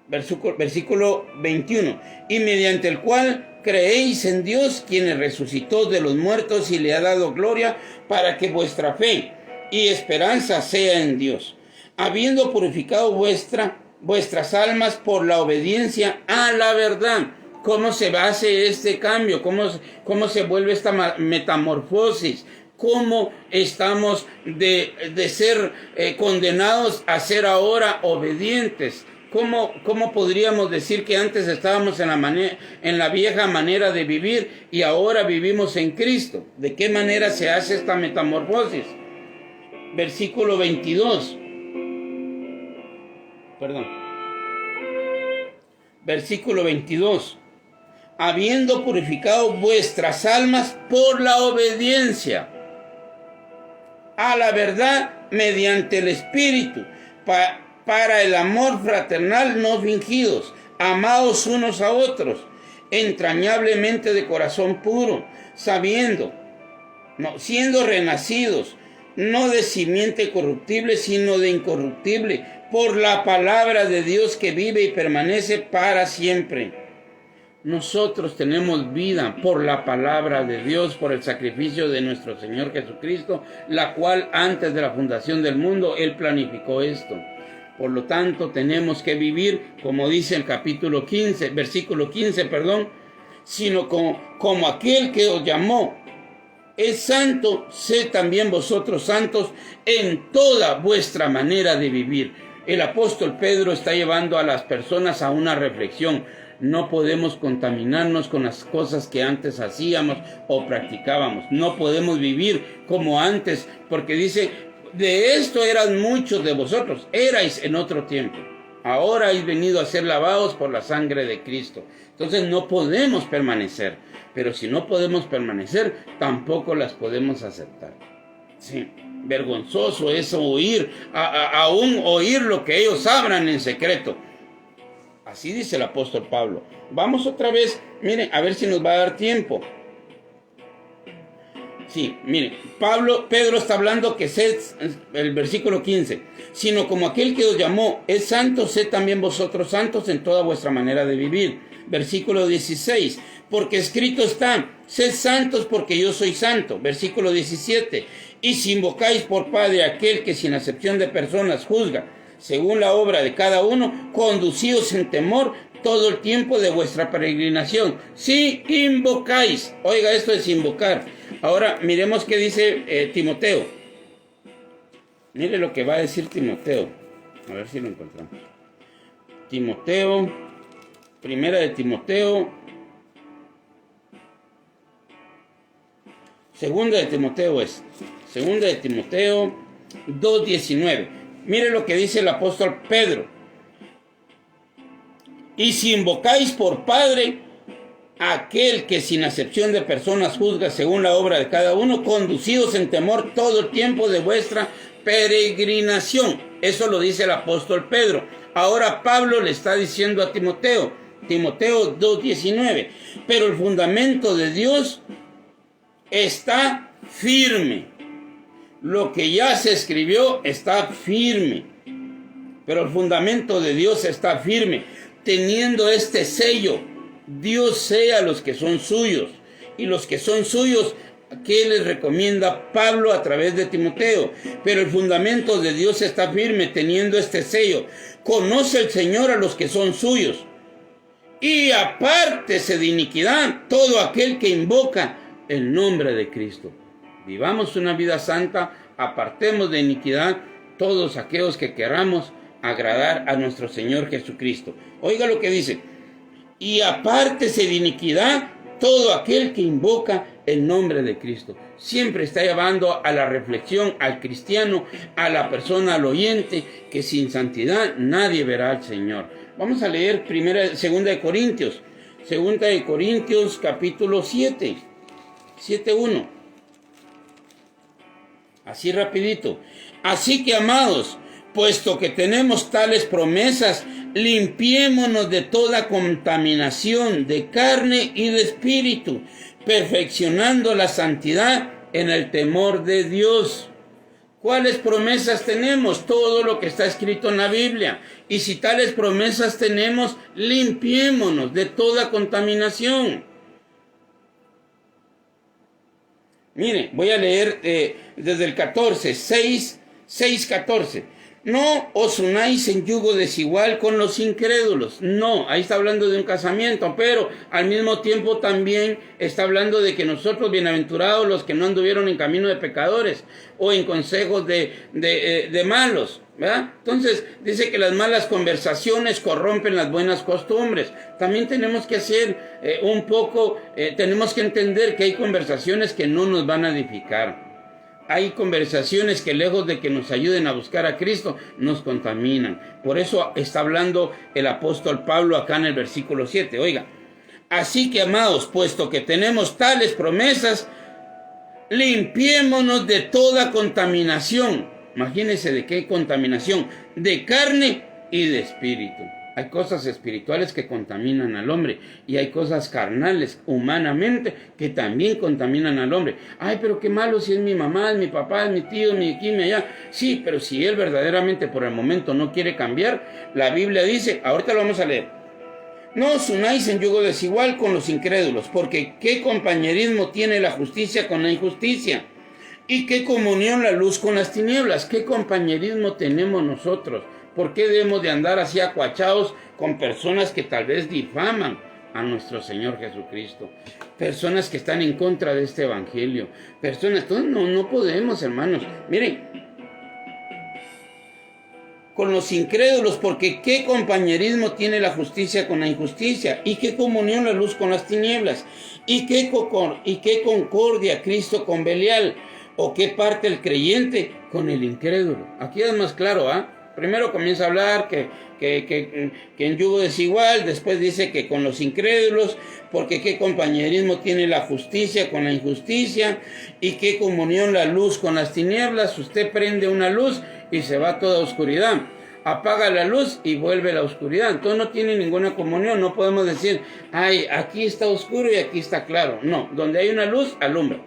Versículo 21, y mediante el cual creéis en Dios, quien resucitó de los muertos y le ha dado gloria, para que vuestra fe y esperanza sea en Dios, habiendo purificado vuestras almas por la obediencia a la verdad. ¿Cómo se hace este cambio? ¿Cómo se vuelve esta metamorfosis? ¿Cómo estamos de ser condenados a ser ahora obedientes? ¿Cómo podríamos decir que antes estábamos en la vieja manera de vivir y ahora vivimos en Cristo? ¿De qué manera se hace esta metamorfosis? Versículo 22. Versículo 22. Habiendo purificado vuestras almas por la obediencia a la verdad mediante el Espíritu, para el amor fraternal no fingidos, amados unos a otros, entrañablemente de corazón puro, siendo renacidos, no de simiente corruptible, sino de incorruptible, por la palabra de Dios que vive y permanece para siempre. Nosotros tenemos vida por la palabra de Dios, por el sacrificio de nuestro Señor Jesucristo, la cual antes de la fundación del mundo, Él planificó esto. Por lo tanto, tenemos que vivir, como dice el versículo 15, sino como aquel que os llamó es santo, sed también vosotros santos en toda vuestra manera de vivir. El apóstol Pedro está llevando a las personas a una reflexión. No podemos contaminarnos con las cosas que antes hacíamos o practicábamos. No podemos vivir como antes, porque dice, de esto eran muchos de vosotros, erais en otro tiempo. Ahora habéis venido a ser lavados por la sangre de Cristo. Entonces no podemos permanecer. Pero si no podemos permanecer, tampoco las podemos aceptar. Sí, vergonzoso es aún oír lo que ellos hablan en secreto. Así dice el apóstol Pablo. Vamos otra vez, miren, a ver si nos va a dar tiempo. Sí, miren, Pedro está hablando que sed, el versículo 15, sino como aquel que os llamó es santo, sed también vosotros santos en toda vuestra manera de vivir. versículo 16. Porque escrito está, sed santos porque yo soy santo. Versículo 17. Y si invocáis por Padre aquel que sin acepción de personas juzga, según la obra de cada uno, conducíos en temor todo el tiempo de vuestra peregrinación. Si invocáis, oiga, esto es invocar. Ahora miremos qué dice Timoteo. Mire lo que va a decir Timoteo. A ver si lo encontramos. Timoteo, primera de Timoteo, segunda de Timoteo 2:19. Mire lo que dice el apóstol Pedro. Y si invocáis por Padre aquel que sin acepción de personas juzga según la obra de cada uno, conducidos en temor todo el tiempo de vuestra peregrinación. Eso lo dice el apóstol Pedro. Ahora Pablo le está diciendo a Timoteo, Timoteo 2:19, pero el fundamento de Dios está firme. Lo que ya se escribió está firme, pero el fundamento de Dios está firme, teniendo este sello: Dios sea a los que son suyos, y los que son suyos, ¿qué les recomienda Pablo a través de Timoteo? Pero el fundamento de Dios está firme, teniendo este sello: conoce el Señor a los que son suyos, y apártese de iniquidad todo aquel que invoca el nombre de Cristo. Vivamos una vida santa, apartemos de iniquidad todos aquellos que queramos agradar a nuestro Señor Jesucristo. Oiga lo que dice: y apártese de iniquidad todo aquel que invoca el nombre de Cristo. Siempre está llevando a la reflexión al cristiano, a la persona, al oyente, que sin santidad nadie verá al Señor. Vamos a leer segunda de Corintios capítulo 7:1. Así rapidito. Así que, amados, puesto que tenemos tales promesas, limpiémonos de toda contaminación de carne y de espíritu, perfeccionando la santidad en el temor de Dios. ¿Cuáles promesas tenemos? Todo lo que está escrito en la Biblia. Y si tales promesas tenemos, limpiémonos de toda contaminación. Mire, voy a leer desde el 6:14. No os unáis en yugo desigual con los incrédulos. No, ahí está hablando de un casamiento, pero al mismo tiempo también está hablando de que nosotros, bienaventurados los que no anduvieron en camino de pecadores o en consejos de malos, ¿verdad? Entonces dice que las malas conversaciones corrompen las buenas costumbres. También tenemos que hacer tenemos que entender que hay conversaciones que no nos van a edificar. Hay conversaciones que, lejos de que nos ayuden a buscar a Cristo, nos contaminan. Por eso está hablando el apóstol Pablo acá en el versículo 7. Oiga, así que, amados, puesto que tenemos tales promesas, limpiémonos de toda contaminación. Imagínense de qué contaminación: de carne y de espíritu. Hay cosas espirituales que contaminan al hombre y hay cosas carnales, humanamente, que también contaminan al hombre. Ay, pero qué malo si es mi mamá, es mi papá, es mi tío, mi aquí, mi allá. Sí, pero si él verdaderamente por el momento no quiere cambiar, la Biblia dice, ahorita lo vamos a leer: no os unáis en yugo desigual con los incrédulos, porque qué compañerismo tiene la justicia con la injusticia, y qué comunión la luz con las tinieblas. ¿Qué compañerismo tenemos nosotros? ¿Por qué debemos de andar así acuachados con personas que tal vez difaman a nuestro Señor Jesucristo? Personas que están en contra de este evangelio. Entonces no podemos, hermanos. Miren, con los incrédulos, porque qué compañerismo tiene la justicia con la injusticia, y qué comunión la luz con las tinieblas, y qué concordia Cristo con Belial, o qué parte el creyente con el incrédulo. Aquí es más claro, Primero comienza a hablar que en yugo desigual, después dice que con los incrédulos, porque qué compañerismo tiene la justicia con la injusticia, y qué comunión la luz con las tinieblas. Usted prende una luz y se va toda oscuridad. Apaga la luz y vuelve la oscuridad. Entonces no tiene ninguna comunión. No podemos decir, aquí está oscuro y aquí está claro. No, donde hay una luz, alumbra.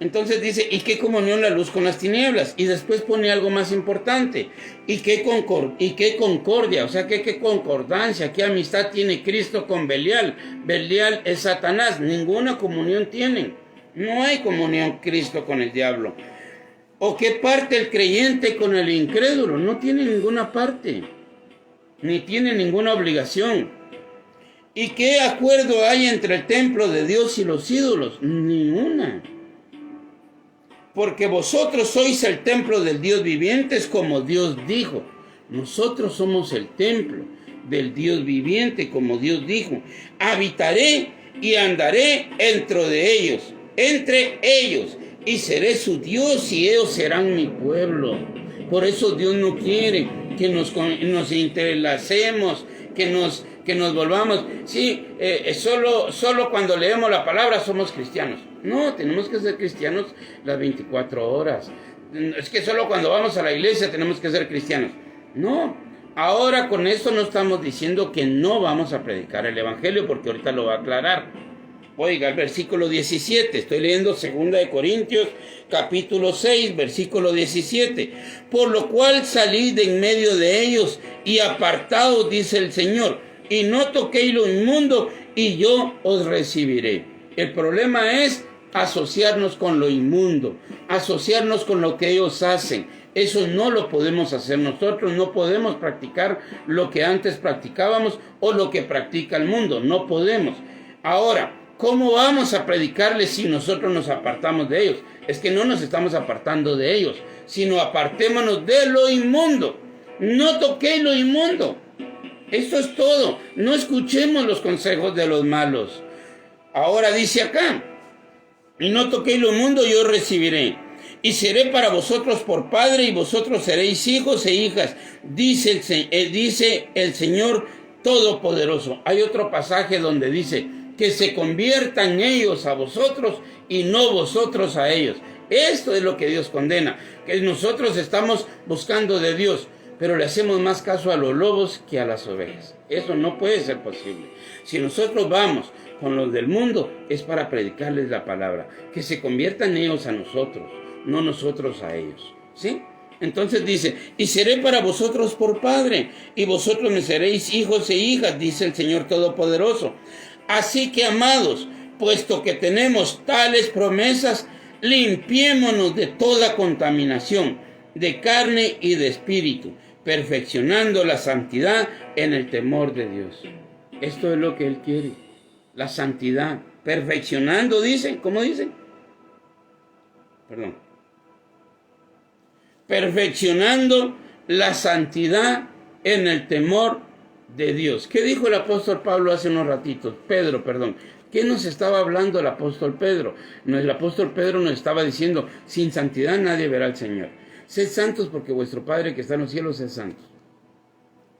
Entonces dice, ¿y qué comunión la luz con las tinieblas? Y después pone algo más importante. ¿Y qué concordia? O sea, ¿qué concordancia? ¿Qué amistad tiene Cristo con Belial? Belial es Satanás. Ninguna comunión tienen. No hay comunión Cristo con el diablo. ¿O qué parte el creyente con el incrédulo? No tiene ninguna parte. Ni tiene ninguna obligación. ¿Y qué acuerdo hay entre el templo de Dios y los ídolos? Ni una. Porque vosotros sois el templo del Dios viviente, es como Dios dijo. Nosotros somos el templo del Dios viviente, como Dios dijo. Habitaré y andaré entre ellos, y seré su Dios y ellos serán mi pueblo. Por eso Dios no quiere que nos entrelacemos, que nos volvamos. Sí, solo cuando leemos la palabra somos cristianos. No, tenemos que ser cristianos las 24 horas. Es que solo cuando vamos a la iglesia tenemos que ser cristianos. No, ahora con esto no estamos diciendo que no vamos a predicar el evangelio, porque ahorita lo va a aclarar. Oiga, el versículo 17, estoy leyendo 2 Corintios, capítulo 6, versículo 17. Por lo cual salid de en medio de ellos y apartaos, dice el Señor, y no toquéis lo inmundo, y yo os recibiré. El problema es asociarnos con lo inmundo, asociarnos con lo que ellos hacen. Eso no lo podemos hacer nosotros, no podemos practicar lo que antes practicábamos o lo que practica el mundo, no podemos. Ahora, ¿cómo vamos a predicarles si nosotros nos apartamos de ellos? Es que no nos estamos apartando de ellos, sino apartémonos de lo inmundo. No toquéis lo inmundo. Eso es todo. No escuchemos los consejos de los malos. Ahora dice acá, y no toquéis lo inmundo, yo recibiré. Y seré para vosotros por padre, y vosotros seréis hijos e hijas, dice el Señor Todopoderoso. Hay otro pasaje donde dice que se conviertan ellos a vosotros y no vosotros a ellos. Esto es lo que Dios condena, que nosotros estamos buscando de Dios, pero le hacemos más caso a los lobos que a las ovejas. Eso no puede ser posible. Si nosotros vamos con los del mundo, es para predicarles la palabra, que se conviertan ellos a nosotros, no nosotros a ellos. ¿Sí? Entonces dice, y seré para vosotros por padre, y vosotros me seréis hijos e hijas, dice el Señor Todopoderoso. Así que, amados, puesto que tenemos tales promesas, limpiémonos de toda contaminación, de carne y de espíritu, perfeccionando la santidad en el temor de Dios. Esto es lo que Él quiere, la santidad, perfeccionando, dice, ¿cómo dice? Perfeccionando la santidad en el temor de Dios. ¿Qué dijo el apóstol Pablo hace unos ratitos? Pedro. ¿Qué nos estaba hablando el apóstol Pedro? El apóstol Pedro nos estaba diciendo, sin santidad nadie verá al Señor. Sed santos porque vuestro Padre que está en los cielos es santo.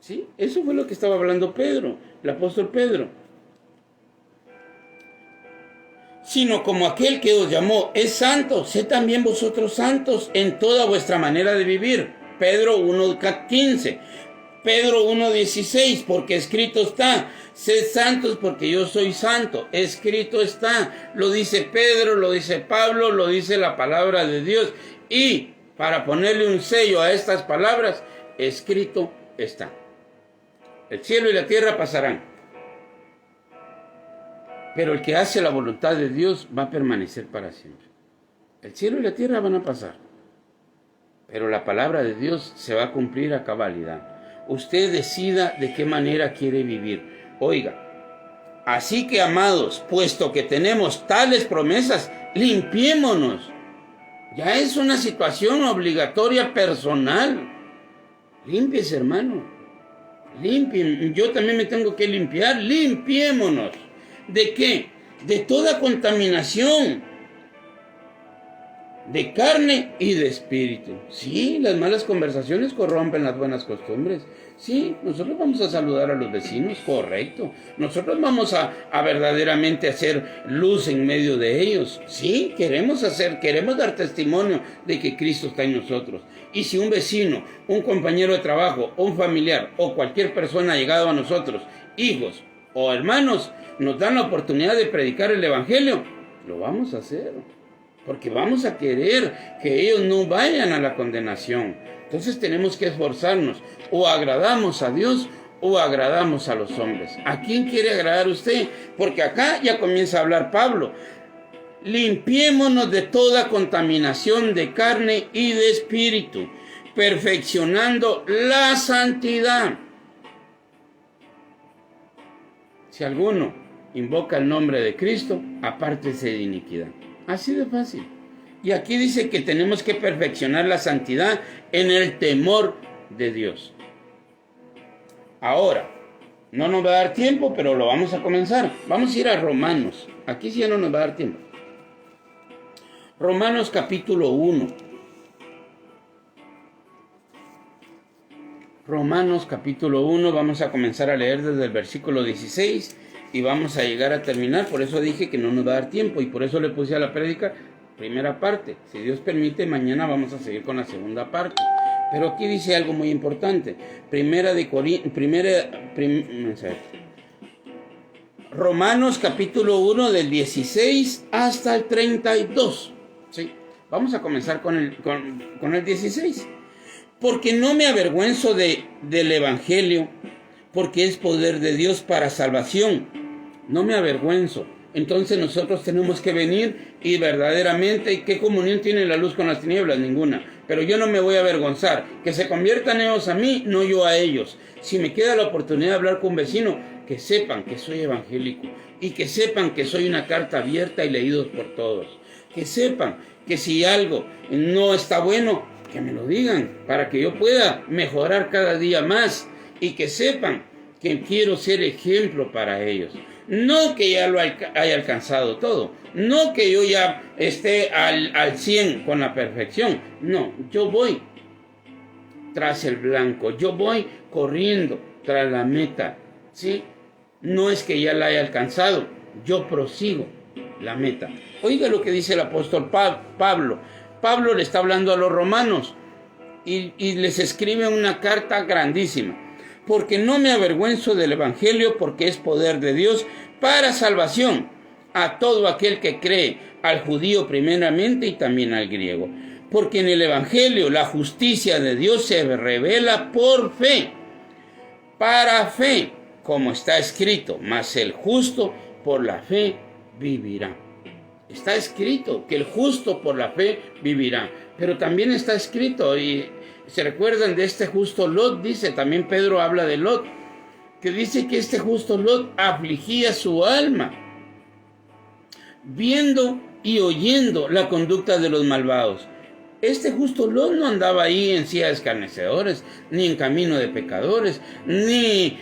¿Sí? Eso fue lo que estaba hablando Pedro, el apóstol Pedro. Sino como aquel que os llamó es santo, sed también vosotros santos en toda vuestra manera de vivir. Pedro 1:15. Pedro 1:16, porque escrito está, sed santos porque yo soy santo. Escrito está, lo dice Pedro, lo dice Pablo, lo dice la palabra de Dios. Y para ponerle un sello a estas palabras, escrito está. El cielo y la tierra pasarán, pero el que hace la voluntad de Dios va a permanecer para siempre. El cielo y la tierra van a pasar, pero la palabra de Dios se va a cumplir a cabalidad. Usted decida de qué manera quiere vivir. Oiga, así que, amados, puesto que tenemos tales promesas, limpiémonos. Ya es una situación obligatoria personal. Límpiese, hermano. Limpien. Yo también me tengo que limpiar. Limpiémonos. ¿De qué? De toda contaminación, de carne y de espíritu. Sí, las malas conversaciones corrompen las buenas costumbres. Sí, nosotros vamos a saludar a los vecinos, correcto. Nosotros vamos a verdaderamente hacer luz en medio de ellos. Sí, queremos dar testimonio de que Cristo está en nosotros. Y si un vecino, un compañero de trabajo, un familiar o cualquier persona ha llegado a nosotros, hijos o hermanos, nos dan la oportunidad de predicar el evangelio, lo vamos a hacer. porque vamos a querer que ellos no vayan a la condenación. Entonces tenemos que esforzarnos, o agradamos a Dios o agradamos a los hombres. ¿A quién quiere agradar usted? Porque acá ya comienza a hablar Pablo. Limpiémonos de toda contaminación de carne y de espíritu, perfeccionando la santidad. Si alguno invoca el nombre de Cristo, apártese de iniquidad. Así de fácil. Y aquí dice que tenemos que perfeccionar la santidad en el temor de Dios. Ahora, no nos va a dar tiempo, pero lo vamos a comenzar. Vamos a ir a Romanos. Aquí sí ya no nos va a dar tiempo. Romanos capítulo 1. Romanos capítulo 1, vamos a comenzar a leer desde el versículo 16 y vamos a llegar a terminar. Por eso dije que no nos va a dar tiempo y por eso le puse a la prédica primera parte. Si Dios permite, mañana vamos a seguir con la segunda parte. Pero aquí dice algo muy importante. Romanos capítulo 1 del 16 hasta el 32. ¿Sí? Vamos a comenzar con el 16. Porque no me avergüenzo del Evangelio, porque es poder de Dios para salvación. No me avergüenzo. Entonces nosotros tenemos que venir y verdaderamente, ¿qué comunión tiene la luz con las tinieblas? Ninguna. Pero yo no me voy a avergonzar. Que se conviertan ellos a mí, no yo a ellos. Si me queda la oportunidad de hablar con un vecino, que sepan que soy evangélico y que sepan que soy una carta abierta y leídos por todos. Que sepan que si algo no está bueno, que me lo digan para que yo pueda mejorar cada día más y que sepan que quiero ser ejemplo para ellos. No que ya lo haya alcanzado todo, no que yo ya esté al 100 con la perfección. No, yo voy tras el blanco, yo voy corriendo tras la meta, ¿sí? No es que ya la haya alcanzado, yo prosigo la meta. Oiga lo que dice el apóstol Pablo. Pablo le está hablando a los romanos y les escribe una carta grandísima. Porque no me avergüenzo del Evangelio, porque es poder de Dios para salvación a todo aquel que cree, al judío primeramente y también al griego. Porque en el Evangelio la justicia de Dios se revela por fe, para fe, como está escrito, mas el justo por la fe vivirá. Está escrito que el justo por la fe vivirá, pero también está escrito, y se recuerdan de este justo Lot, dice, también Pedro habla de Lot, que dice que este justo Lot afligía su alma, viendo y oyendo la conducta de los malvados. Este justo Lot no andaba ahí en silla de escarnecedores, ni en camino de pecadores, ni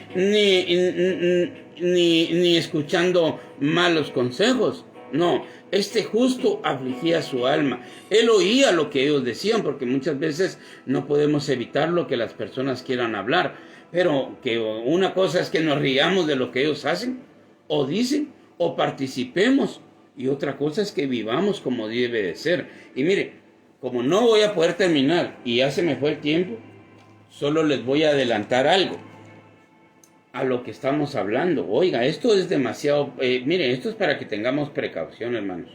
escuchando malos consejos. No, este justo afligía su alma. Él oía lo que ellos decían, porque muchas veces no podemos evitar lo que las personas quieran hablar. Pero que una cosa es que nos riamos de lo que ellos hacen, o dicen, o participemos. Y otra cosa es que vivamos como debe de ser. Y mire, como no voy a poder terminar y ya se me fue el tiempo, solo les voy a adelantar algo a lo que estamos hablando. Oiga, esto es demasiado, mire, esto es para que tengamos precaución, hermanos,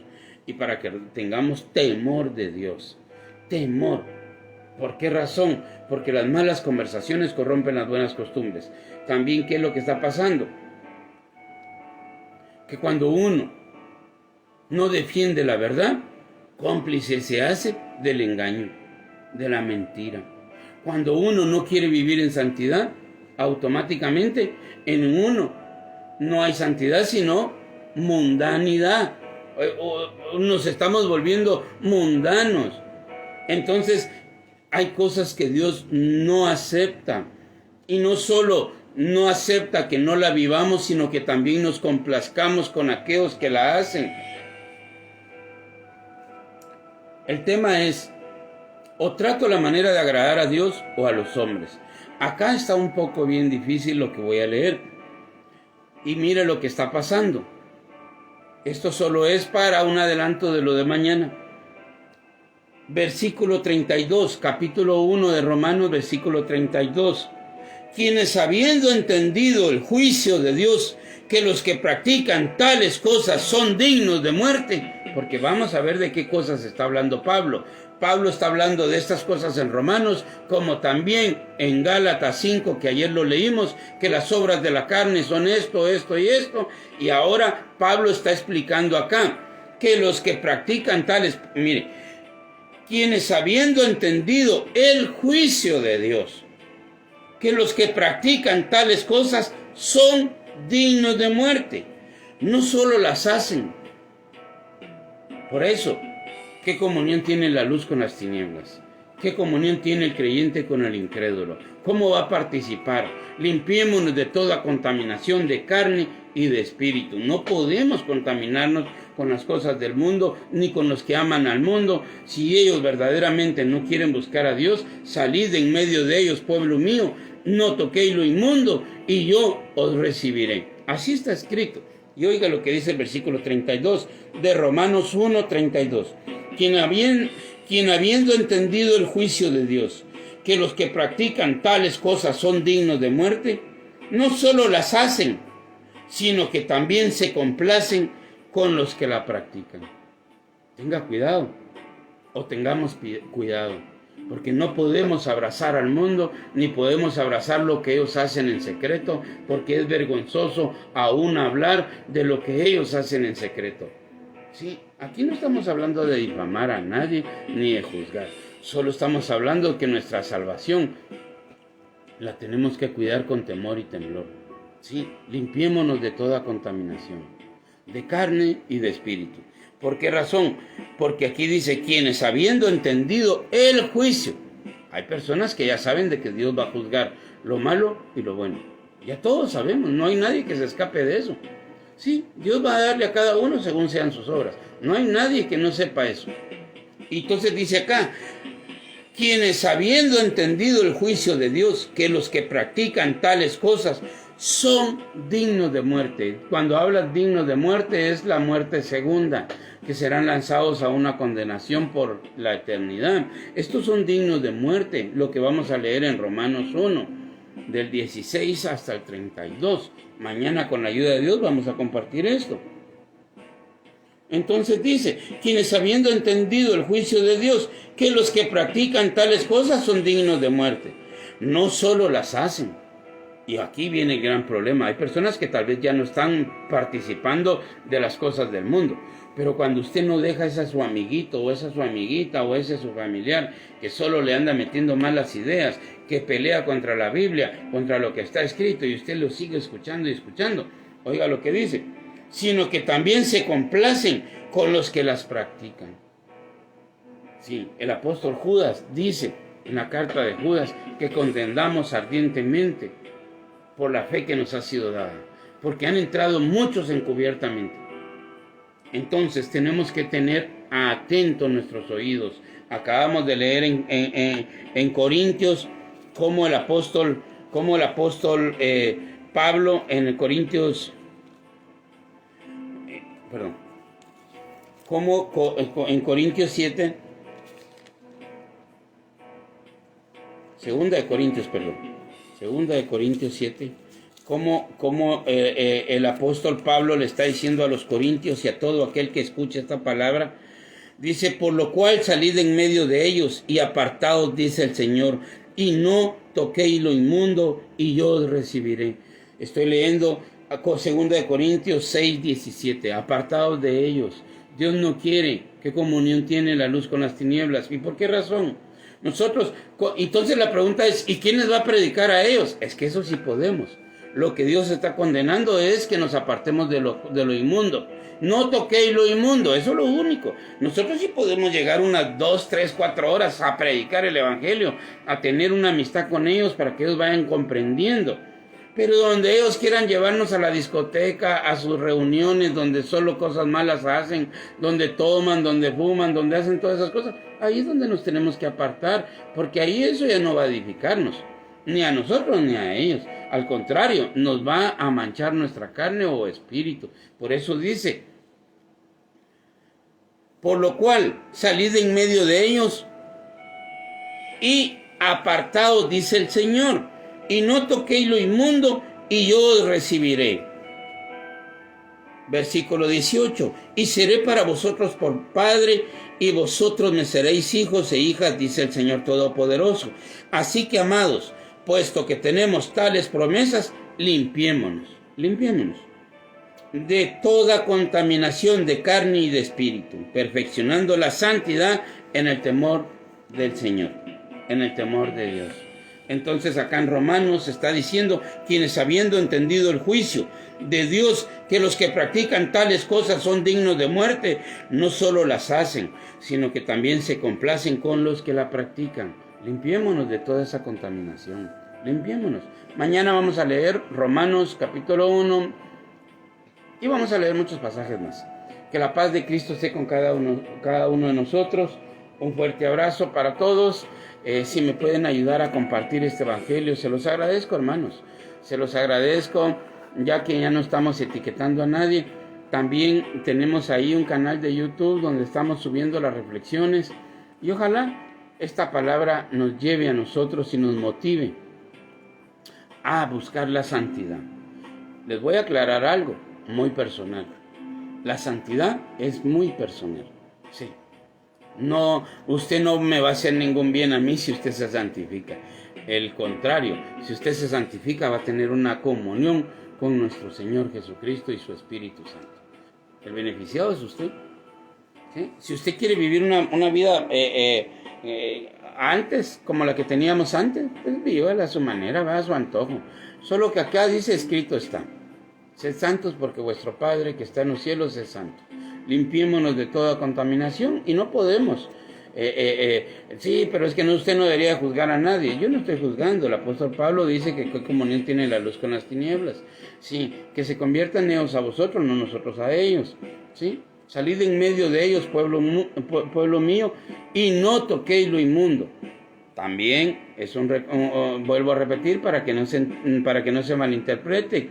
y para que tengamos temor de Dios. Temor. ¿Por qué razón? Porque las malas conversaciones corrompen las buenas costumbres. También, ¿qué es lo que está pasando? Que cuando uno no defiende la verdad, cómplice se hace del engaño, de la mentira. Cuando uno no quiere vivir en santidad, automáticamente en uno no hay santidad, sino mundanidad. Nos estamos volviendo mundanos. Entonces hay cosas que Dios no acepta. Y no solo no acepta que no la vivamos, sino que también nos complazcamos con aquellos que la hacen. El tema es, o trato la manera de agradar a Dios o a los hombres. Acá está un poco bien difícil lo que voy a leer. Y mire lo que está pasando. Esto solo es para un adelanto de lo de mañana. Versículo 32, capítulo 1 de Romanos, versículo 32. Quienes habiendo entendido el juicio de Dios, que los que practican tales cosas son dignos de muerte, porque vamos a ver de qué cosas está hablando Pablo. Pablo está hablando de estas cosas en Romanos, como también en Gálatas 5, que ayer lo leímos, que las obras de la carne son esto, esto y esto. Y ahora Pablo está explicando acá que los que practican tales, mire, quienes habiendo entendido el juicio de Dios, que los que practican tales cosas son dignos de muerte, no solo las hacen. Por eso, ¿qué comunión tiene la luz con las tinieblas? ¿Qué comunión tiene el creyente con el incrédulo? ¿Cómo va a participar? Limpiémonos de toda contaminación de carne y de espíritu. No podemos contaminarnos con las cosas del mundo, ni con los que aman al mundo. Si ellos verdaderamente no quieren buscar a Dios, salid de en medio de ellos, pueblo mío, no toquéis lo inmundo, y yo os recibiré. Así está escrito. Y oiga lo que dice el versículo 32 de Romanos 1:32. Quien habiendo entendido el juicio de Dios, que los que practican tales cosas son dignos de muerte, no solo las hacen, sino que también se complacen con los que la practican. Tenga cuidado, o tengamos cuidado, porque no podemos abrazar al mundo, ni podemos abrazar lo que ellos hacen en secreto, porque es vergonzoso aún hablar de lo que ellos hacen en secreto. Sí, aquí no estamos hablando de difamar a nadie, ni de juzgar. Solo estamos hablando que nuestra salvación la tenemos que cuidar con temor y temblor. Sí, limpiémonos de toda contaminación, de carne y de espíritu. ¿Por qué razón? Porque aquí dice, quienes habiendo entendido el juicio. Hay personas que ya saben de que Dios va a juzgar lo malo y lo bueno. Ya todos sabemos, no hay nadie que se escape de eso. Sí, Dios va a darle a cada uno según sean sus obras. No hay nadie que no sepa eso. Y entonces dice acá, quienes habiendo entendido el juicio de Dios, que los que practican tales cosas son dignos de muerte. Cuando hablas dignos de muerte es la muerte segunda, que serán lanzados a una condenación por la eternidad. Estos son dignos de muerte, lo que vamos a leer en Romanos 1, del 16 hasta el 32. Mañana con la ayuda de Dios vamos a compartir esto. Entonces dice, quienes habiendo entendido el juicio de Dios, que los que practican tales cosas son dignos de muerte, no solo las hacen. Y aquí viene el gran problema. Hay personas que tal vez ya no están participando de las cosas del mundo. Pero cuando usted no deja ese a su amiguito, o esa a su amiguita, o ese a su familiar, que solo le anda metiendo malas ideas, que pelea contra la Biblia, contra lo que está escrito, y usted lo sigue escuchando y escuchando, oiga lo que dice, sino que también se complacen con los que las practican. Sí, el apóstol Judas dice en la carta de Judas que contendamos ardientemente por la fe que nos ha sido dada, porque han entrado muchos encubiertamente. Entonces tenemos que tener atentos nuestros oídos. Acabamos de leer en Corintios cómo el apóstol Pablo en Corintios, en Corintios 7, Segunda de Corintios 7, cómo el apóstol Pablo le está diciendo a los corintios y a todo aquel que escuche esta palabra. Dice, por lo cual salid en medio de ellos y apartaos, dice el Señor, y no toquéis lo inmundo, y yo os recibiré. Estoy leyendo Segunda de Corintios 6, 17. Apartaos de ellos. Dios no quiere. ¿Qué comunión tiene la luz con las tinieblas? ¿Y por qué razón? Nosotros, entonces la pregunta es, ¿y quién les va a predicar a ellos? Es que eso sí podemos. Lo que Dios está condenando es que nos apartemos de lo inmundo. No toquéis lo inmundo, eso es lo único. Nosotros sí podemos llegar unas 2, 3, 4 horas a predicar el evangelio, a tener una amistad con ellos para que ellos vayan comprendiendo. Pero donde ellos quieran llevarnos a la discoteca, a sus reuniones, donde solo cosas malas hacen, donde toman, donde fuman, donde hacen todas esas cosas, ahí es donde nos tenemos que apartar, porque ahí eso ya no va a edificarnos, ni a nosotros ni a ellos. Al contrario, nos va a manchar nuestra carne o espíritu. Por eso dice, por lo cual salid en medio de ellos y apartaos, dice el Señor, y no toquéis lo inmundo, y yo os recibiré. Versículo 18, y seré para vosotros por padre, y vosotros me seréis hijos e hijas, dice el Señor Todopoderoso. Así que, amados, puesto que tenemos tales promesas, limpiémonos de toda contaminación de carne y de espíritu, perfeccionando la santidad en el temor del Señor, en el temor de Dios. Entonces acá en Romanos está diciendo, quienes habiendo entendido el juicio de Dios, que los que practican tales cosas son dignos de muerte, no solo las hacen, sino que también se complacen con los que la practican. Limpiémonos de toda esa contaminación, limpiémonos. Mañana vamos a leer Romanos capítulo 1 y vamos a leer muchos pasajes más. Que la paz de Cristo esté con cada uno de nosotros. Un fuerte abrazo para todos. Si me pueden ayudar a compartir este evangelio, se los agradezco, hermanos. Se los agradezco, ya que ya no estamos etiquetando a nadie. También tenemos ahí un canal de YouTube donde estamos subiendo las reflexiones. Y ojalá esta palabra nos lleve a nosotros y nos motive a buscar la santidad. Les voy a aclarar algo muy personal. La santidad es muy personal. Sí. No, usted no me va a hacer ningún bien a mí si usted se santifica. El contrario, si usted se santifica va a tener una comunión con nuestro Señor Jesucristo y su Espíritu Santo. El beneficiado es usted. ¿Sí? Si usted quiere vivir una vida antes, como la que teníamos antes, pues vívela a su manera, va a su antojo. Solo que acá dice, escrito está: sed santos porque vuestro Padre que está en los cielos es santo. Limpiémonos de toda contaminación y no podemos. Sí, pero es que usted no debería juzgar a nadie. Yo no estoy juzgando. El apóstol Pablo dice que qué comunión tiene la luz con las tinieblas. Sí, que se conviertan ellos a vosotros, no nosotros a ellos. Sí, salid en medio de ellos, pueblo mío, y no toquéis lo inmundo. También es vuelvo a repetir para que no se malinterprete.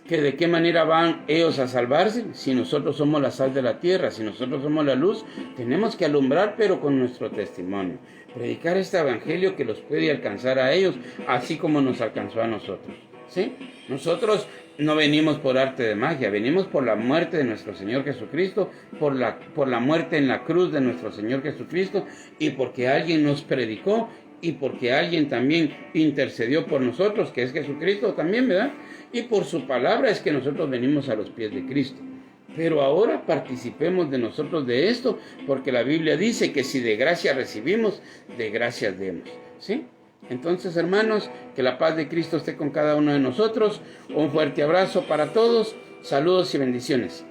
Que de qué manera van ellos a salvarse si nosotros somos la sal de la tierra, si nosotros somos la luz. Tenemos que alumbrar, pero con nuestro testimonio, predicar este evangelio que los puede alcanzar a ellos así como nos alcanzó a nosotros. ¿Sí? Nosotros no venimos por arte de magia, venimos por la muerte de nuestro Señor Jesucristo, por la muerte en la cruz de nuestro Señor Jesucristo, y porque alguien nos predicó y porque alguien también intercedió por nosotros, que es Jesucristo también, ¿verdad? Y por su palabra es que nosotros venimos a los pies de Cristo. Pero ahora participemos de nosotros de esto, porque la Biblia dice que si de gracia recibimos, de gracia demos. ¿Sí? Entonces, hermanos, que la paz de Cristo esté con cada uno de nosotros. Un fuerte abrazo para todos. Saludos y bendiciones.